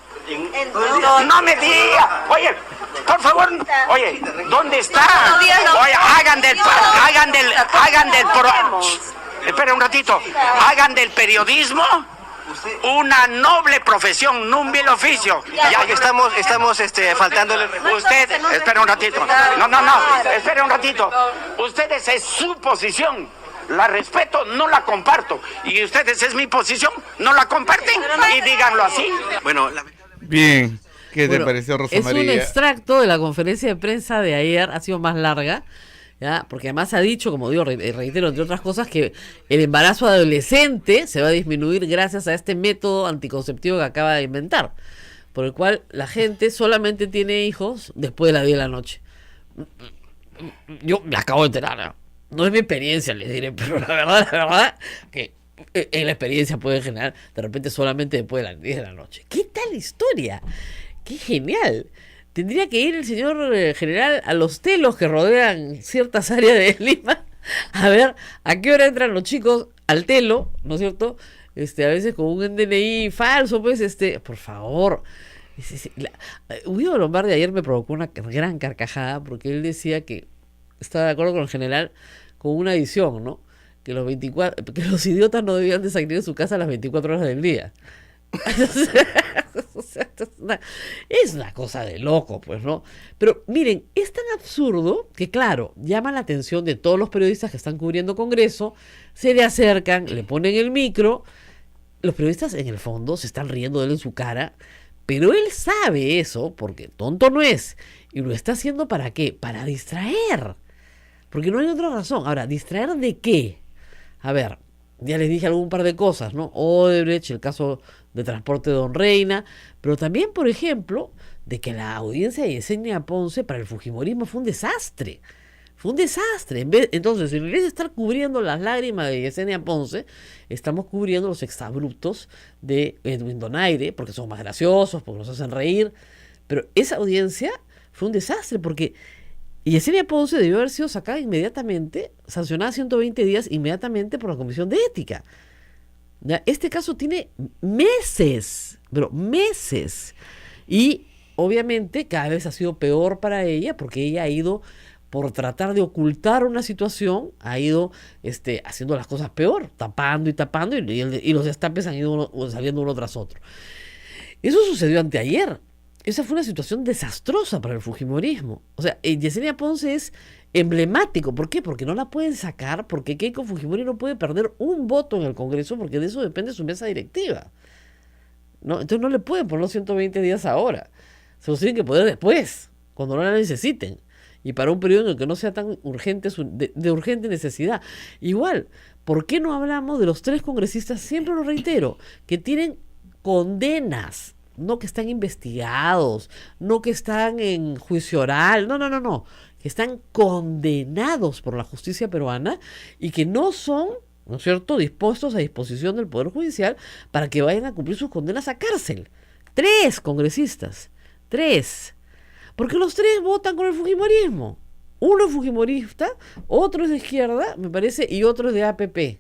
No me diga. Oye, por favor, ¿dónde está? Oye, espera un ratito. Hagan del periodismo una noble profesión, un vil oficio. Ya que estamos faltándole. Usted, espera un ratito. No, espera un ratito. Ustedes es su posición. La respeto, no la comparto. Y ustedes es mi posición, no la comparten. Y díganlo así. Bueno, bien. ¿Qué te pareció, Rosa María? Es un extracto de la conferencia de prensa de ayer, ha sido más larga, ¿ya? Porque además ha dicho, como digo, reitero, entre otras cosas, que el embarazo adolescente se va a disminuir gracias a este método anticonceptivo que acaba de inventar, por el cual la gente solamente tiene hijos después de las 10 de la noche. Yo me acabo de enterar, no es mi experiencia, les diré, pero la verdad, que en la experiencia puede generar de repente solamente después de las 10 de la noche. ¿Qué tal historia? ¡Qué genial! Tendría que ir el señor general a los telos que rodean ciertas áreas de Lima a ver a qué hora entran los chicos al telo, ¿no es cierto? a veces con un DNI falso, pues, por favor. Guido Lombardi ayer me provocó una gran carcajada porque él decía que estaba de acuerdo con el general con una visión, ¿no? Que los idiotas no debían de salir de su casa a las 24 horas del día. O sea, es una cosa de loco, pues, ¿no? Pero miren, es tan absurdo que, claro, llama la atención de todos los periodistas que están cubriendo Congreso, se le acercan, le ponen el micro, los periodistas en el fondo se están riendo de él en su cara, pero él sabe eso, porque tonto no es, y lo está haciendo ¿para qué? Para distraer, porque no hay otra razón. Ahora, ¿distraer de qué? A ver, ya les dije algún par de cosas, ¿no? Odebrecht, el caso de transporte de Don Reina, pero también, por ejemplo, de que la audiencia de Yesenia Ponce para el fujimorismo fue un desastre. Fue un desastre. Entonces, en vez de estar cubriendo las lágrimas de Yesenia Ponce, estamos cubriendo los exabruptos de Edwin Donaire, porque son más graciosos, porque nos hacen reír. Pero esa audiencia fue un desastre, porque Yesenia Ponce debió haber sido sacada inmediatamente, sancionada 120 días inmediatamente por la Comisión de Ética. ¿Ya? Este caso tiene meses, pero meses. Y obviamente cada vez ha sido peor para ella, porque ella ha ido, por tratar de ocultar una situación, ha ido haciendo las cosas peor, tapando y tapando, y los destapes han ido saliendo uno tras otro. Eso sucedió anteayer. Esa fue una situación desastrosa para el fujimorismo. O sea, Yesenia Ponce es emblemático. ¿Por qué? Porque no la pueden sacar, porque Keiko Fujimori no puede perder un voto en el Congreso, porque de eso depende su mesa directiva, ¿no? Entonces no le pueden poner los 120 días ahora. Se los tienen que poner después, cuando no la necesiten. Y para un periodo en el que no sea tan urgente, de urgente necesidad. Igual, ¿por qué no hablamos de los 3 congresistas, siempre lo reitero, que tienen condenas? No que están investigados, no que están en juicio oral, no, que están condenados por la justicia peruana y que no son, ¿no es cierto?, dispuestos a disposición del Poder Judicial para que vayan a cumplir sus condenas a cárcel. 3 congresistas, 3. Porque los 3 votan con el fujimorismo. Uno es fujimorista, otro es de izquierda, me parece, y otro es de APP.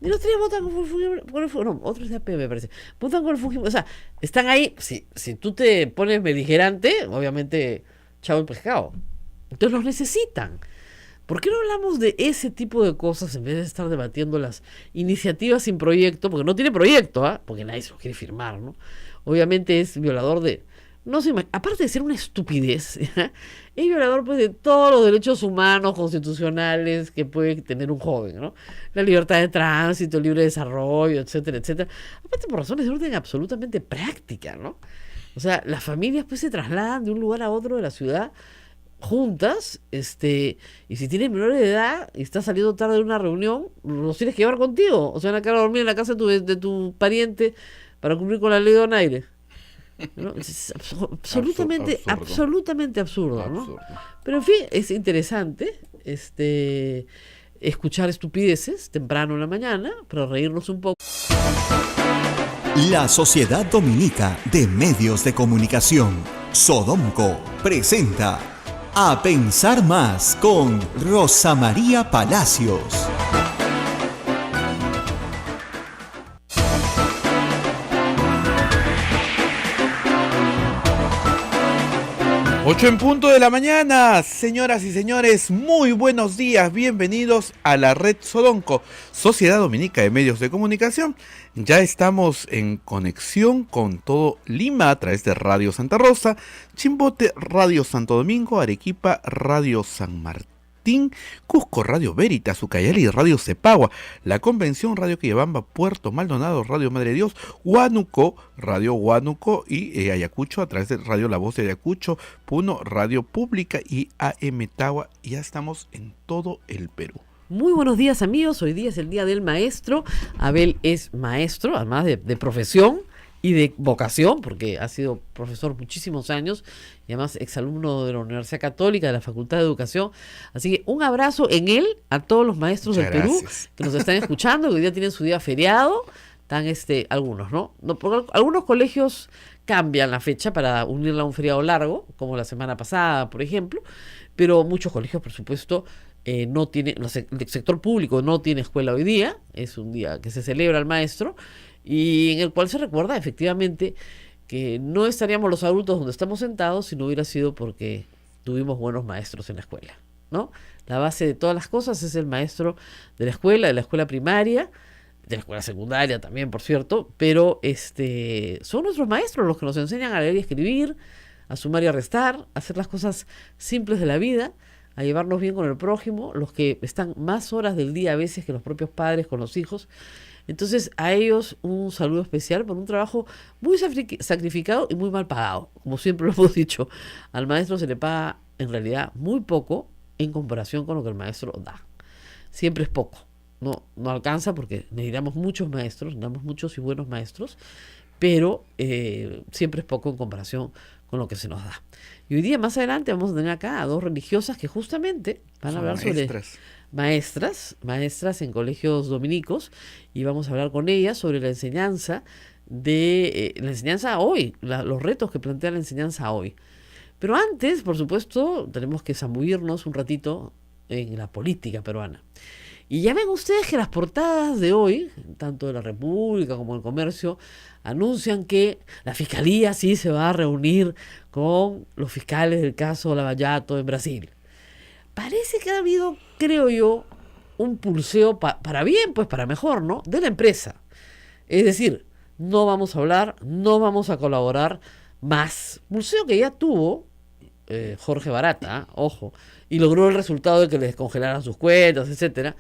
Y los 3 votan con el Fujimori, no, otros de AP me parece. Votan con el Fujimori, o sea, están ahí. Si tú te pones beligerante, obviamente, chao el pescado. Entonces los necesitan. ¿Por qué no hablamos de ese tipo de cosas en vez de estar debatiendo las iniciativas sin proyecto? Porque no tiene proyecto, ¿ah? Porque nadie se lo quiere firmar, ¿no? Obviamente es violador de... No sé, aparte de ser una estupidez, ¿ya? Es violador, pues, de todos los derechos humanos constitucionales que puede tener un joven, ¿no? La libertad de tránsito, el libre desarrollo, etcétera, etcétera. Aparte por razones de orden absolutamente práctica, ¿no? O sea, las familias pues se trasladan de un lugar a otro de la ciudad juntas, y si tienes menores de edad y estás saliendo tarde de una reunión, los tienes que llevar contigo, o sea, van a quedar a dormir en la casa de tu pariente para cumplir con la ley de Donaire, ¿no? Es absolutamente absurdo, ¿no? Pero en fin, es interesante escuchar estupideces temprano en la mañana para reírnos un poco. La Sociedad Dominica de Medios de Comunicación, Sodomco, presenta A Pensar Más con Rosa María Palacios. Ocho en punto de la mañana, señoras y señores, muy buenos días, bienvenidos a la Red Sodomco, Sociedad Dominica de Medios de Comunicación. Ya estamos en conexión con todo Lima a través de Radio Santa Rosa, Chimbote, Radio Santo Domingo, Arequipa, Radio San Martín, Cusco, Radio Veritas, Ucayali, Radio Cepagua, La Convención, Radio Quillabamba, Puerto Maldonado, Radio Madre de Dios, Huánuco, Radio Huánuco y Ayacucho a través de Radio La Voz de Ayacucho, Puno, Radio Pública y AM Tagua. Ya estamos en todo el Perú. Muy buenos días, amigos. Hoy día es el Día del Maestro. Abel es maestro, además de profesión y de vocación, porque ha sido profesor muchísimos años y además exalumno de la Universidad Católica, de la Facultad de Educación. Así que un abrazo en él a todos los maestros del Perú que nos están escuchando, que hoy día tienen su día feriado. Están algunos, ¿no? Porque algunos colegios cambian la fecha para unirla a un feriado largo, como la semana pasada, por ejemplo, pero muchos colegios, por supuesto, no tiene, el sector público no tiene escuela hoy día, es un día que se celebra al maestro y en el cual se recuerda efectivamente que no estaríamos los adultos donde estamos sentados si no hubiera sido porque tuvimos buenos maestros en la escuela, ¿no? La base de todas las cosas es el maestro de la escuela primaria, de la escuela secundaria también, por cierto, pero son nuestros maestros los que nos enseñan a leer y escribir, a sumar y a restar, a hacer las cosas simples de la vida, a llevarnos bien con el prójimo, los que están más horas del día a veces que los propios padres con los hijos. Entonces a ellos un saludo especial por un trabajo muy sacrificado y muy mal pagado. Como siempre lo hemos dicho, al maestro se le paga en realidad muy poco en comparación con lo que el maestro da. Siempre es poco, no alcanza porque necesitamos muchos maestros, necesitamos muchos y buenos maestros, pero siempre es poco en comparación con lo que se nos da. Y hoy día, más adelante, vamos a tener acá a dos religiosas que justamente van a hablar sobre maestras en colegios dominicos, y vamos a hablar con ellas sobre la enseñanza hoy, los retos que plantea la enseñanza hoy. Pero antes, por supuesto, tenemos que zambullirnos un ratito en la política peruana. Y ya ven ustedes que las portadas de hoy, tanto de la República como del Comercio, anuncian que la Fiscalía sí se va a reunir con los fiscales del caso Lava-Jato en Brasil. Parece que ha habido, creo yo, un pulseo para bien, pues para mejor, ¿no?, de la empresa. Es decir, no vamos a hablar, no vamos a colaborar más. Pulseo que ya tuvo Jorge Barata, ojo, y logró el resultado de que les congelaran sus cuentas, etcétera.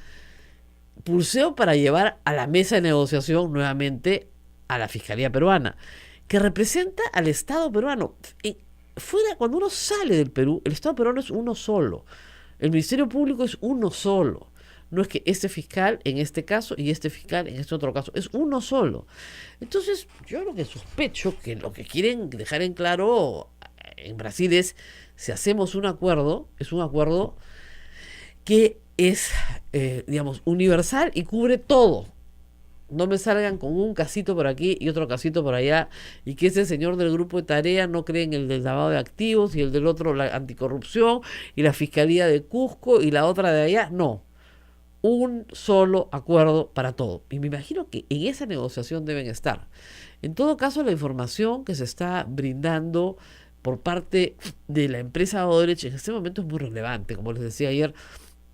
Pulseo para llevar a la mesa de negociación nuevamente a la Fiscalía peruana, que representa al Estado peruano. Fuera, cuando uno sale del Perú, el Estado peruano es uno solo. El Ministerio Público es uno solo. No es que este fiscal en este caso y este fiscal en este otro caso. Es uno solo. Entonces, yo lo que sospecho que lo que quieren dejar en claro en Brasil es, si hacemos un acuerdo, es un acuerdo que es, digamos, universal y cubre todo. No me salgan con un casito por aquí y otro casito por allá, y que ese señor del grupo de tarea no cree en el del lavado de activos y el del otro la anticorrupción y la Fiscalía de Cusco y la otra de allá. No. Un solo acuerdo para todo. Y me imagino que en esa negociación deben estar. En todo caso, la información que se está brindando por parte de la empresa Odebrecht en este momento es muy relevante. Como les decía ayer,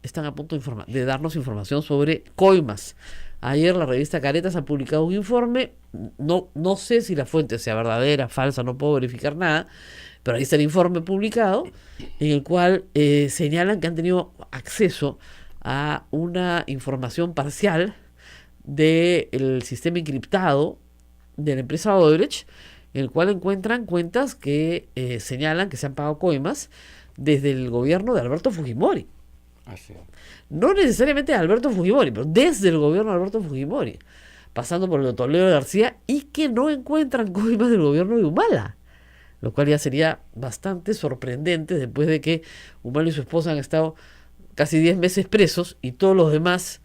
están a punto de darnos información sobre coimas. Ayer la revista Caretas ha publicado un informe, no sé si la fuente sea verdadera, falsa, no puedo verificar nada, pero ahí está el informe publicado, en el cual señalan que han tenido acceso a una información parcial del sistema encriptado de la empresa Odebrecht, en el cual encuentran cuentas que señalan que se han pagado coimas desde el gobierno de Alberto Fujimori. Así. No necesariamente de Alberto Fujimori, pero desde el gobierno de Alberto Fujimori, pasando por el de Toledo García, y que no encuentran coimas del gobierno de Humala, lo cual ya sería bastante sorprendente después de que Humala y su esposa han estado casi 10 meses presos y todos los demás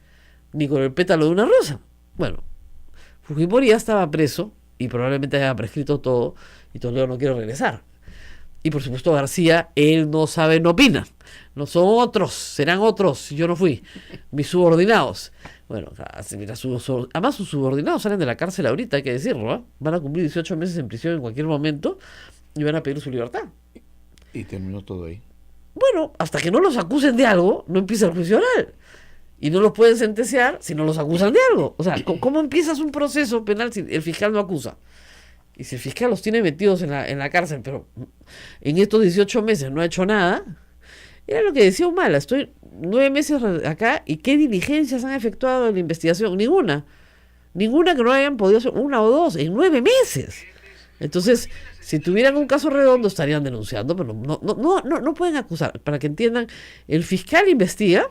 ni con el pétalo de una rosa. Bueno, Fujimori ya estaba preso y probablemente haya prescrito todo y Toledo no quiere regresar. Y por supuesto García, él no sabe, no opina. No son otros, serán otros, yo no fui. Mis subordinados. Bueno, mira, además sus subordinados salen de la cárcel ahorita, hay que decirlo, ¿eh? Van a cumplir 18 meses en prisión en cualquier momento y van a pedir su libertad. Y terminó todo ahí. Bueno, hasta que no los acusen de algo, no empieza el juicio oral. Y no los pueden sentenciar si no los acusan de algo. O sea, ¿cómo empiezas un proceso penal si el fiscal no acusa? Y si el fiscal los tiene metidos en la cárcel, pero en estos 18 meses no ha hecho nada, era lo que decía Humala, estoy 9 meses acá y ¿qué diligencias han efectuado en la investigación? Ninguna que no hayan podido hacer, 1 o 2, en 9 meses. Entonces, si tuvieran un caso redondo estarían denunciando, pero no pueden acusar. Para que entiendan, el fiscal investiga,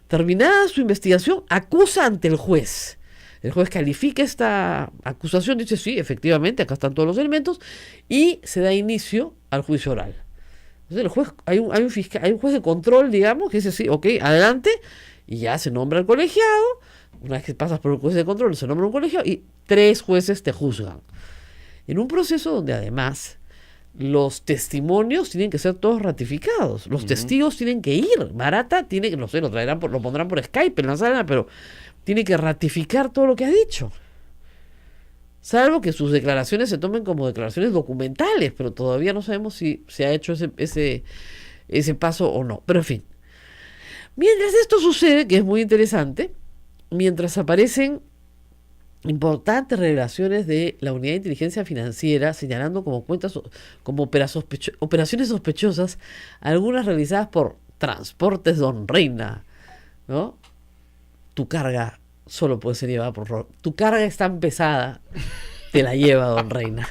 terminada su investigación, acusa ante el juez. El juez califica esta acusación, dice sí, efectivamente, acá están todos los elementos, y se da inicio al juicio oral. Entonces el juez, hay un juez de control, digamos, que dice sí, ok, adelante, y ya se nombra el colegiado. Una vez que pasas por el juez de control, se nombra un colegiado y 3 jueces te juzgan. En un proceso donde además los testimonios tienen que ser todos ratificados. Los testigos tienen que ir. Barata tiene que, no sé, lo pondrán por Skype en la sala, pero tiene que ratificar todo lo que ha dicho. Salvo que sus declaraciones se tomen como declaraciones documentales, pero todavía no sabemos si se ha hecho ese paso o no. Pero en fin. Mientras esto sucede, que es muy interesante, mientras aparecen importantes revelaciones de la Unidad de Inteligencia Financiera señalando como operaciones sospechosas, algunas realizadas por Transportes Don Reina, ¿no? Tu carga solo puede ser llevada por... Tu carga es tan pesada, te la lleva Don Reina.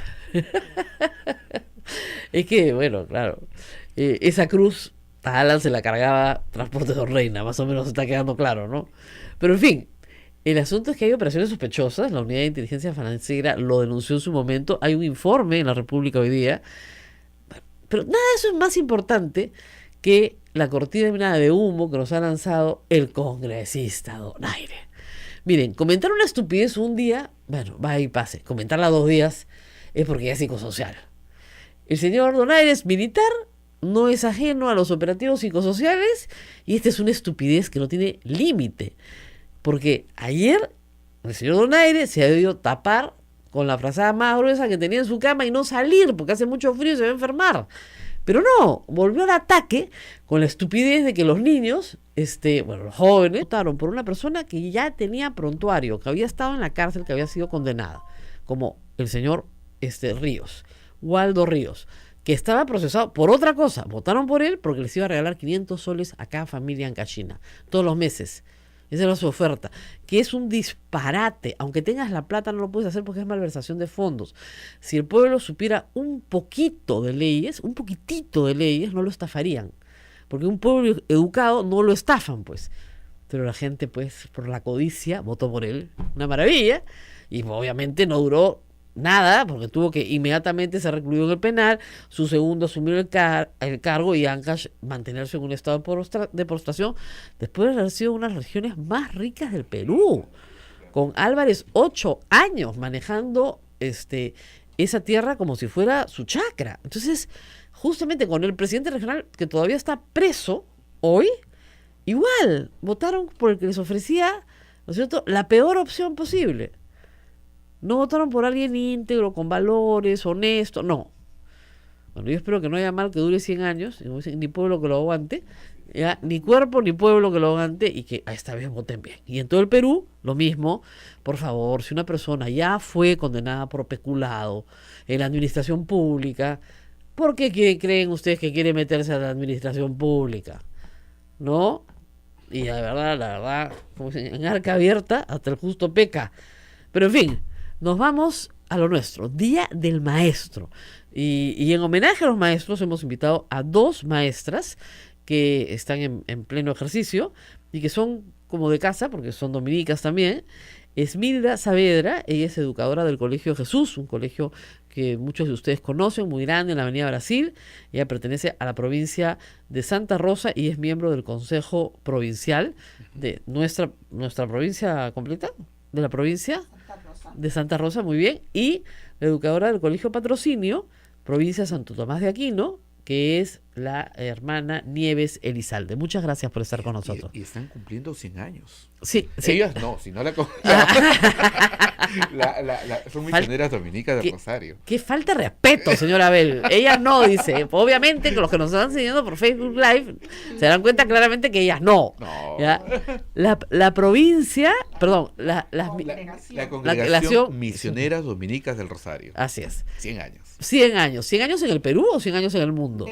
Es que, bueno, claro, esa cruz a Alan se la cargaba Transportes Don Reina, más o menos está quedando claro, ¿no? Pero en fin, el asunto es que hay operaciones sospechosas, la Unidad de Inteligencia Financiera lo denunció en su momento, hay un informe en la República hoy día, pero nada de eso es más importante que la cortina de humo que nos ha lanzado el congresista Donaire. Miren, comentar una estupidez un día, bueno, va y pase, comentarla 2 días es porque ya es psicosocial. El señor Donaire es militar, no es ajeno a los operativos psicosociales y esta es una estupidez que no tiene límite. Porque ayer el señor Donaire se ha debido tapar con la frazada más gruesa que tenía en su cama y no salir porque hace mucho frío y se va a enfermar. Pero no, volvió al ataque con la estupidez de que los niños, los jóvenes, votaron por una persona que ya tenía prontuario, que había estado en la cárcel, que había sido condenada, como el señor Ríos, Waldo Ríos, que estaba procesado por otra cosa. Votaron por él porque les iba a regalar 500 soles a cada familia en Cachina, todos los meses. Esa era su oferta, que es un disparate. Aunque tengas la plata, no lo puedes hacer porque es malversación de fondos. Si el pueblo supiera un poquito de leyes, un poquitito de leyes, no lo estafarían. Porque un pueblo educado no lo estafan, pues. Pero la gente, pues, por la codicia, votó por él. Una maravilla. Y obviamente no duró nada, porque tuvo que inmediatamente ser recluido en el penal, su segundo asumió el cargo y Ancash mantenerse en un estado de postración después de haber sido una de las regiones más ricas del Perú, con Álvarez 8 años manejando esa tierra como si fuera su chacra. Entonces, justamente con el presidente regional que todavía está preso hoy, igual votaron por el que les ofrecía, ¿no es cierto?, la peor opción posible. No votaron por alguien íntegro, con valores, honesto, no. Bueno, yo espero que no haya mal que dure 100 años, ni pueblo que lo aguante, ¿ya? Ni cuerpo ni pueblo que lo aguante, y que esta vez voten bien. Y en todo el Perú, lo mismo. Por favor, si una persona ya fue condenada por peculado en la administración pública, ¿por qué creen ustedes que quiere meterse a la administración pública? ¿No? Y la verdad, como dicen, en arca abierta, hasta el justo peca. Pero en fin, nos vamos a lo nuestro, Día del Maestro. Y en homenaje a los maestros hemos invitado a 2 maestras que están en pleno ejercicio y que son como de casa, porque son dominicas también. Esmilda Saavedra, ella es educadora del Colegio Jesús, un colegio que muchos de ustedes conocen, muy grande en la Avenida Brasil. Ella pertenece a la provincia de Santa Rosa y es miembro del Consejo Provincial de nuestra provincia completa, de la provincia de Santa Rosa, muy bien, y la educadora del Colegio Patrocinio, provincia de Santo Tomás de Aquino, que es la hermana Nieves Elizalde. Muchas gracias por estar con nosotros. Y están cumpliendo 100 años. Sí. Ellas no, si no la... son misioneras dominicas de Rosario. Qué falta de respeto, señora Abel. Ellas no, dice. Obviamente que los que nos están siguiendo por Facebook Live se dan cuenta claramente que ellas no. ¿Ya? La provincia, perdón, la congregación Misioneras Dominicas del Rosario. Así es. 100 años. 100 años. ¿100 años en el Perú o 100 años en el mundo?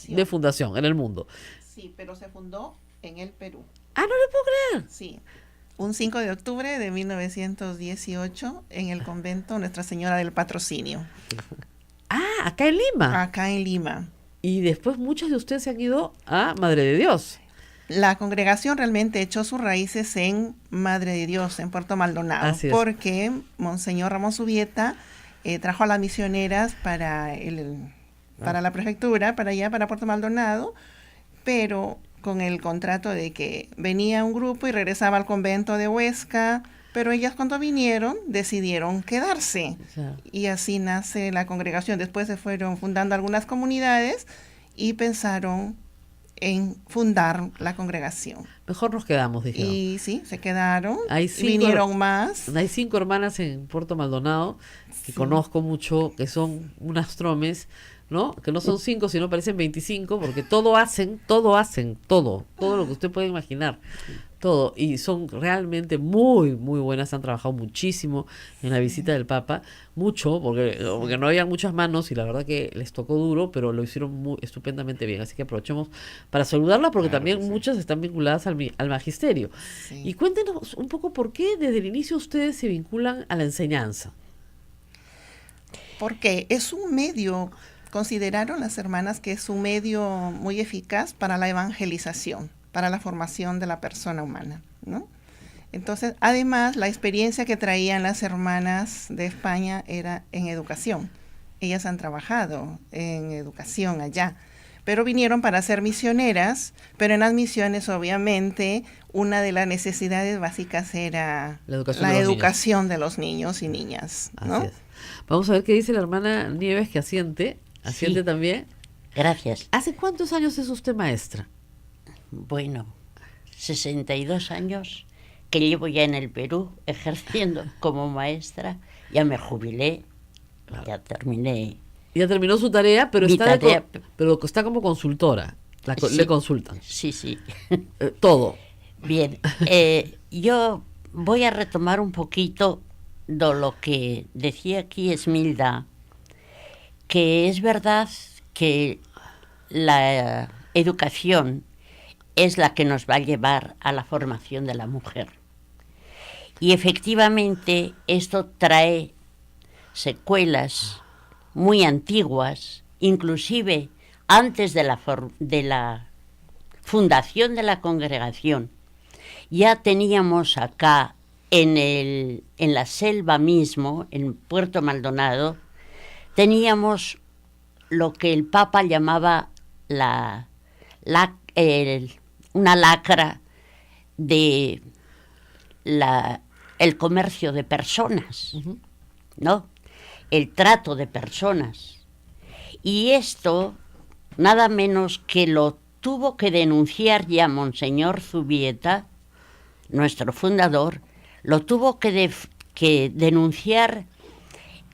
De fundación, en el mundo. Sí, pero se fundó en el Perú. Ah, no le puedo creer. Sí. Un 5 de octubre de 1918 en el convento Nuestra Señora del Patrocinio. Ah, acá en Lima. Acá en Lima. Y después muchos de ustedes se han ido a Madre de Dios. La congregación realmente echó sus raíces en Madre de Dios, en Puerto Maldonado, porque Monseñor Ramón Subieta trajo a las misioneras para la prefectura, para Puerto Maldonado, pero con el contrato de que venía un grupo y regresaba al convento de Huesca, Pero ellas cuando vinieron decidieron quedarse. Claro. Y así nace la congregación. Después se fueron fundando algunas comunidades y pensaron en fundar la congregación. Mejor nos quedamos, dijeron. Y sí, se quedaron, Hay y 5 vinieron más. Hay 5 hermanas en Puerto Maldonado que Sí. conozco mucho, que son unas tromes, ¿no? Que no son 5, sino parecen 25, porque todo lo que usted puede imaginar, todo. Y son realmente muy, muy buenas, han trabajado muchísimo en la visita del Papa, mucho, porque no había muchas manos y la verdad que les tocó duro, pero lo hicieron muy estupendamente bien. Así que aprovechemos para saludarla, porque Claro también que sí. muchas están vinculadas al magisterio. Sí. Y cuéntenos un poco por qué desde el inicio ustedes se vinculan a la enseñanza. Porque es un medio, consideraron las hermanas que es un medio muy eficaz para la evangelización, para la formación de la persona humana, ¿no? Entonces, además, la experiencia que traían las hermanas de España era en educación. Ellas han trabajado en educación allá, pero vinieron para ser misioneras, pero en las misiones, obviamente, una de las necesidades básicas era La educación la de los educación de los niños y niñas, ¿no? Así es. Vamos a ver qué dice la hermana Nieves, que asiente Sí. también. Gracias. ¿Hace cuántos años es usted maestra? Bueno, 62 años que llevo ya en el Perú ejerciendo como maestra. Ya me jubilé, ya terminé. Ya terminó su tarea, pero Mi está, tarea. pero está como consultora. Sí. Le consultan. Sí, sí. Todo. Bien, yo voy a retomar un poquito de lo que decía aquí Esmilda, que es verdad que la educación es la que nos va a llevar a la formación de la mujer. Y efectivamente esto trae secuelas muy antiguas, inclusive antes de la fundación de la congregación. Ya teníamos acá en la selva mismo, en Puerto Maldonado, teníamos lo que el Papa llamaba una lacra de el comercio de personas, ¿no? El trato de personas. Y esto, nada menos que lo tuvo que denunciar ya Monseñor Zubieta, nuestro fundador, lo tuvo que denunciar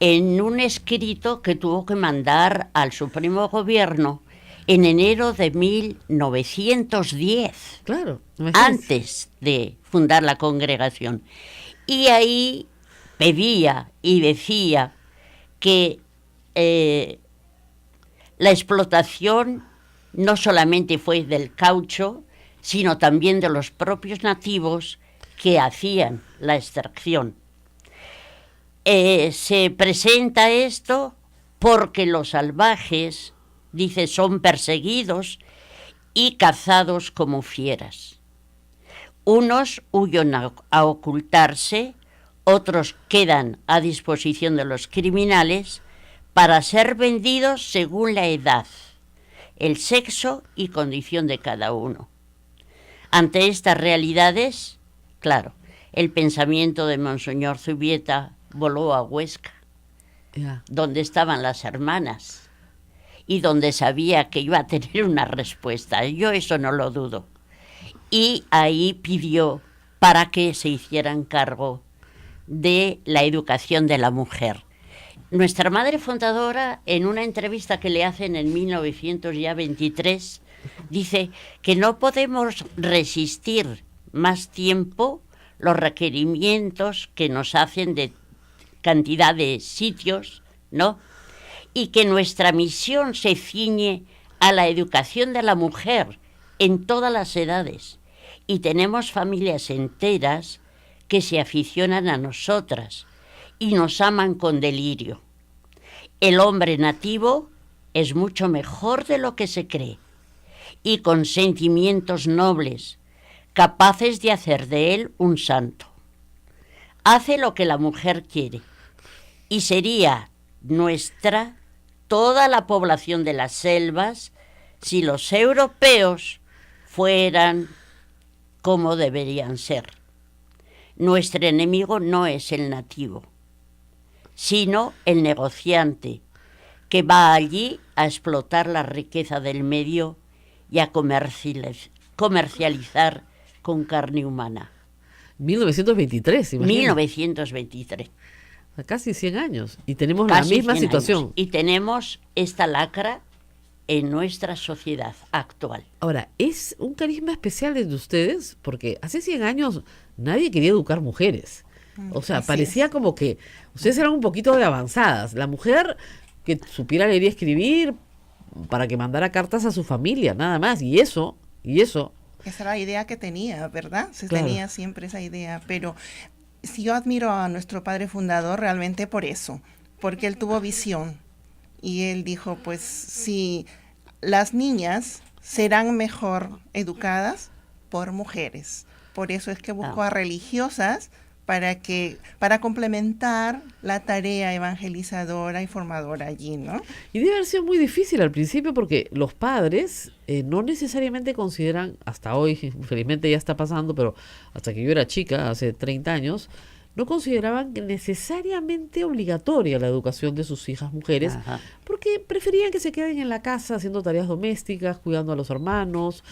en un escrito que tuvo que mandar al Supremo Gobierno en enero de 1910, Claro. imagínese. antes de fundar la congregación. Y ahí pedía y decía que la explotación no solamente fue del caucho, sino también de los propios nativos que hacían la extracción. Se presenta esto porque los salvajes, dice, son perseguidos y cazados como fieras. Unos huyen a ocultarse, otros quedan a disposición de los criminales para ser vendidos según la edad, el sexo y condición de cada uno. Ante estas realidades, claro, el pensamiento de Monseñor Zubieta voló a Huesca, Ya. donde estaban las hermanas y donde sabía que iba a tener una respuesta. Yo eso no lo dudo. Y ahí pidió para que se hicieran cargo de la educación de la mujer. Nuestra madre fundadora, en una entrevista que le hacen en 1923, dice que no podemos resistir más tiempo los requerimientos que nos hacen de cantidad de sitios, ¿no? Y que nuestra misión se ciñe a la educación de la mujer en todas las edades. Y tenemos familias enteras que se aficionan a nosotras y nos aman con delirio. El hombre nativo es mucho mejor de lo que se cree y con sentimientos nobles, capaces de hacer de él un santo. Hace lo que la mujer quiere y sería nuestra toda la población de las selvas si los europeos fueran como deberían ser. nuestro enemigo no es el nativo, sino el negociante, que va allí a explotar la riqueza del medio y a comercializar con carne humana. 1923, imagínate. 1923. Casi 100 años. Y tenemos Casi la misma 100 situación. años. Y tenemos esta lacra en nuestra sociedad actual. Ahora, es un carisma especial de ustedes, porque hace 100 años nadie quería educar mujeres. O sea, Así parecía es. como que ustedes eran un poquito de avanzadas. La mujer que supiera leer y escribir para que mandara cartas a su familia, nada más. Y eso, Esa era la idea que tenía, ¿verdad? Se Claro. tenía siempre esa idea, pero si yo admiro a nuestro padre fundador realmente por eso, porque él tuvo visión y él dijo, pues si las niñas serán mejor educadas por mujeres, por eso es que buscó a religiosas para complementar la tarea evangelizadora y formadora allí, ¿no? y debe haber sido muy difícil al principio porque los padres no necesariamente consideran, hasta hoy, felizmente ya está pasando, pero hasta que yo era chica, hace 30 años, no consideraban que necesariamente obligatoria la educación de sus hijas mujeres, Ajá. porque preferían que se queden en la casa haciendo tareas domésticas, cuidando a los hermanos,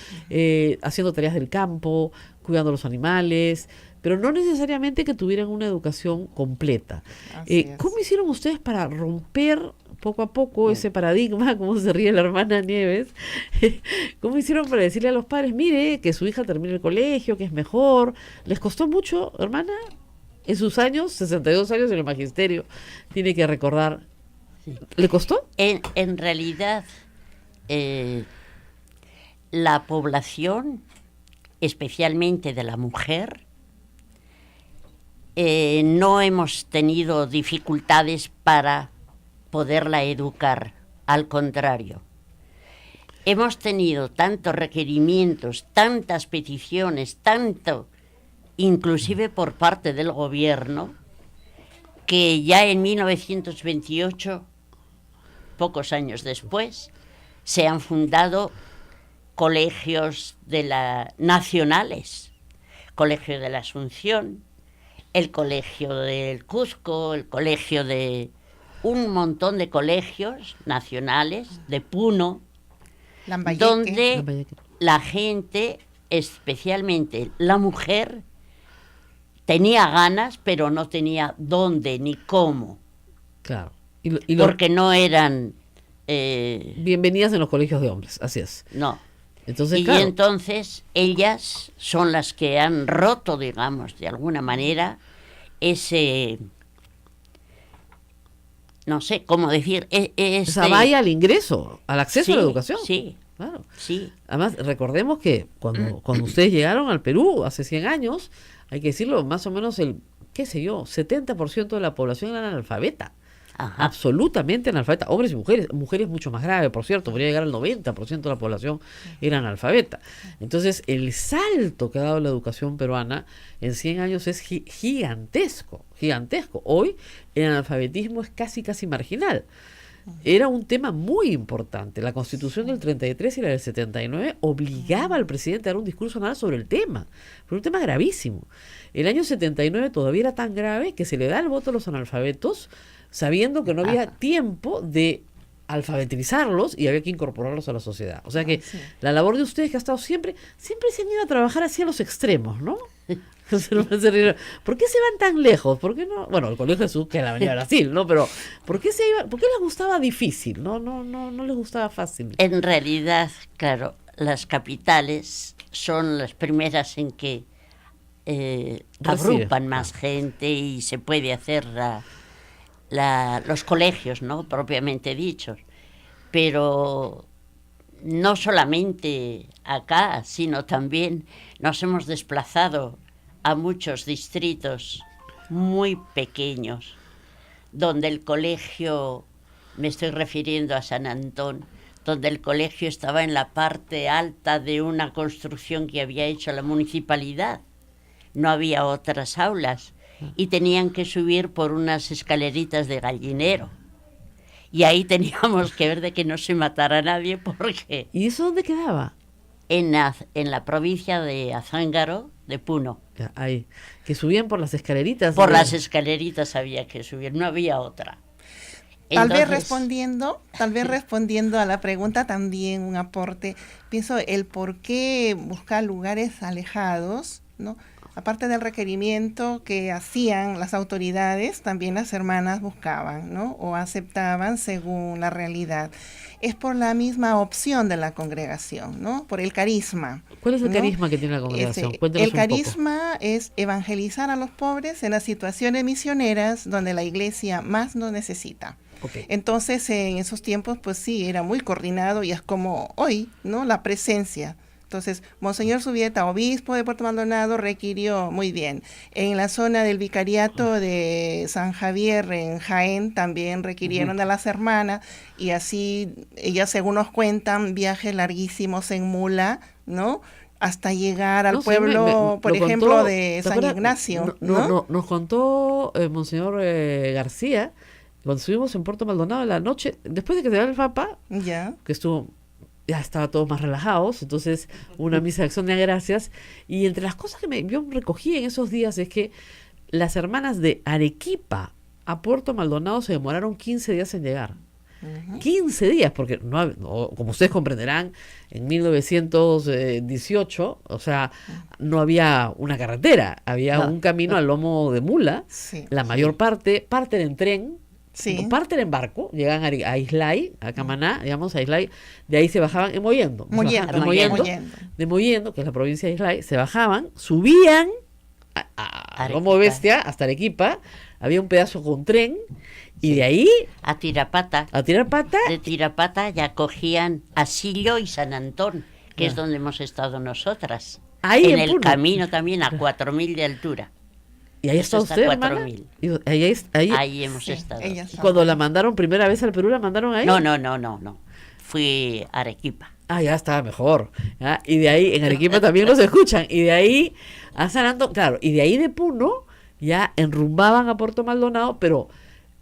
haciendo tareas del campo, cuidando a los animales, pero no necesariamente que tuvieran una educación completa. Así es. ¿Cómo hicieron ustedes para romper poco a poco ese paradigma? ¿Cómo se ríe la hermana Nieves? ¿Cómo hicieron para decirle a los padres, mire, que su hija termine el colegio, que es mejor? ¿Les costó mucho, hermana? En sus años, 62 años en el magisterio, tiene que recordar. ¿Le costó? En realidad, la población, especialmente de la mujer, no hemos tenido dificultades para poderla educar, al contrario. Hemos tenido tantos requerimientos, tantas peticiones, inclusive por parte del gobierno, que ya en 1928, pocos años después, se han fundado colegios nacionales, Colegio de la Asunción, el Colegio del Cusco, el colegio de un montón de colegios nacionales, de Puno, Lambayeque. donde Lambayeque. la gente, especialmente la mujer, tenía ganas, pero no tenía dónde ni cómo, Claro. porque no eran... bienvenidas en los colegios de hombres, así es. no. Entonces, Y claro, entonces ellas son las que han roto, digamos, de alguna manera, ese... no sé cómo decir... esa valla al ingreso, al acceso a la Sí, educación. Sí, Claro. sí. Además, recordemos que cuando ustedes llegaron al Perú hace 100 años, hay que decirlo, más o menos el, qué sé yo, 70% de la población era analfabeta. Ajá. Absolutamente analfabeta, hombres y mujeres. Mujeres mucho más grave, por cierto, podría llegar al 90% de la población era analfabeta. Entonces, el salto que ha dado la educación peruana en 100 años es gigantesco, gigantesco. Hoy el analfabetismo es casi marginal. Era un tema muy importante. La Constitución del 33 y la del 79 obligaba al presidente a dar un discurso anual sobre el tema. Fue un tema gravísimo. El año 79 todavía era tan grave que se le da el voto a los analfabetos sabiendo que no había tiempo de alfabetizarlos y había que incorporarlos a la sociedad. O sea que la labor de ustedes que ha estado siempre se han ido a trabajar hacia los extremos, ¿no? ¿Por qué se van tan lejos? ¿Por qué no? Bueno, el Colegio Jesús que en la Avenida Brasil, ¿no? Pero ¿por qué les gustaba difícil? No les gustaba fácil. En realidad, claro, las capitales son las primeras en que agrupan más gente y se puede hacer los colegios, ¿no? Propiamente dichos. Pero no solamente acá, sino también nos hemos desplazado a muchos distritos muy pequeños, donde el colegio, me estoy refiriendo a San Antón, donde el colegio estaba en la parte alta de una construcción que había hecho la municipalidad. No había otras aulas y tenían que subir por unas escaleritas de gallinero. Y ahí teníamos que ver de que no se matara a nadie porque... ¿Y eso dónde quedaba? En la provincia de Azángaro, de Puno. Ya, ahí. Que subían por las escaleritas. Por ¿no? las escaleritas había que subir, no había otra. Tal vez Entonces, respondiendo a la pregunta, también un aporte, pienso el por qué buscar lugares alejados, ¿no? Aparte del requerimiento que hacían las autoridades, también las hermanas buscaban, ¿no? O aceptaban según la realidad. Es por la misma opción de la congregación, ¿no? Por el carisma. ¿Cuál es el ¿no? carisma que tiene la congregación? Cuéntenos El un poco. carisma es evangelizar a los pobres en las situaciones misioneras donde la iglesia más nos necesita. Ok. Entonces, en esos tiempos, pues sí, era muy coordinado y es como hoy, ¿no? La presencia. Entonces, Monseñor Subieta, obispo de Puerto Maldonado, requirió muy bien. En la zona del vicariato de San Javier, en Jaén, también requirieron a las hermanas y así, ellas según nos cuentan, viajes larguísimos en mula, ¿no? Hasta llegar al No, sí, pueblo, por lo ejemplo, contó, de ¿te San acuerdas? Ignacio, ¿no? No, nos contó Monseñor García, cuando estuvimos en Puerto Maldonado en la noche, después de que se va el Papa, Ya. que estuvo, ya estaba todos más relajados, entonces una misa de acción de gracias, y entre las cosas que yo recogí en esos días es que las hermanas de Arequipa a Puerto Maldonado se demoraron 15 días en llegar. 15 días, porque como ustedes comprenderán, en 1918, o sea, no había una carretera, había un camino al lomo de mula, Sí. la mayor parte, parten en tren, Sí. parten en barco, llegan a Islay, a Camaná, digamos, a Islay, de ahí se bajaban en Mollendo, Mollendo, de Mollendo, que es la provincia de Islay, se bajaban, subían a lomo Arequipa. bestia hasta Arequipa, había un pedazo con tren, y de ahí a Tirapata. a tirar pata. De Tirapata ya cogían Asillo y San Antón, que es Ya. donde hemos estado nosotras. Ahí en en el Puno. camino también a 4.000 de altura. Y ahí Esto está está usted, a hermana. 4.000. Ahí hemos Sí, estado. ellas son. Cuando la mandaron primera vez al Perú, ¿la mandaron ahí? No. Fui a Arequipa. Ah, ya estaba mejor. ¿Ya? Y de ahí, en Arequipa también nos escuchan. Y de ahí a San Antón, claro. Y de ahí de Puno, ya enrumbaban a Puerto Maldonado, pero,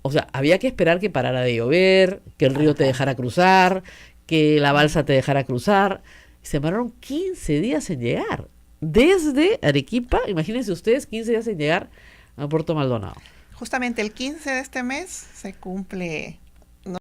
o sea, había que esperar que parara de llover, que el río te dejara cruzar, que la balsa te dejara cruzar. Se demoraron 15 días en llegar. Desde Arequipa, imagínense ustedes, 15 días en llegar a Puerto Maldonado. Justamente el 15 de este mes se cumple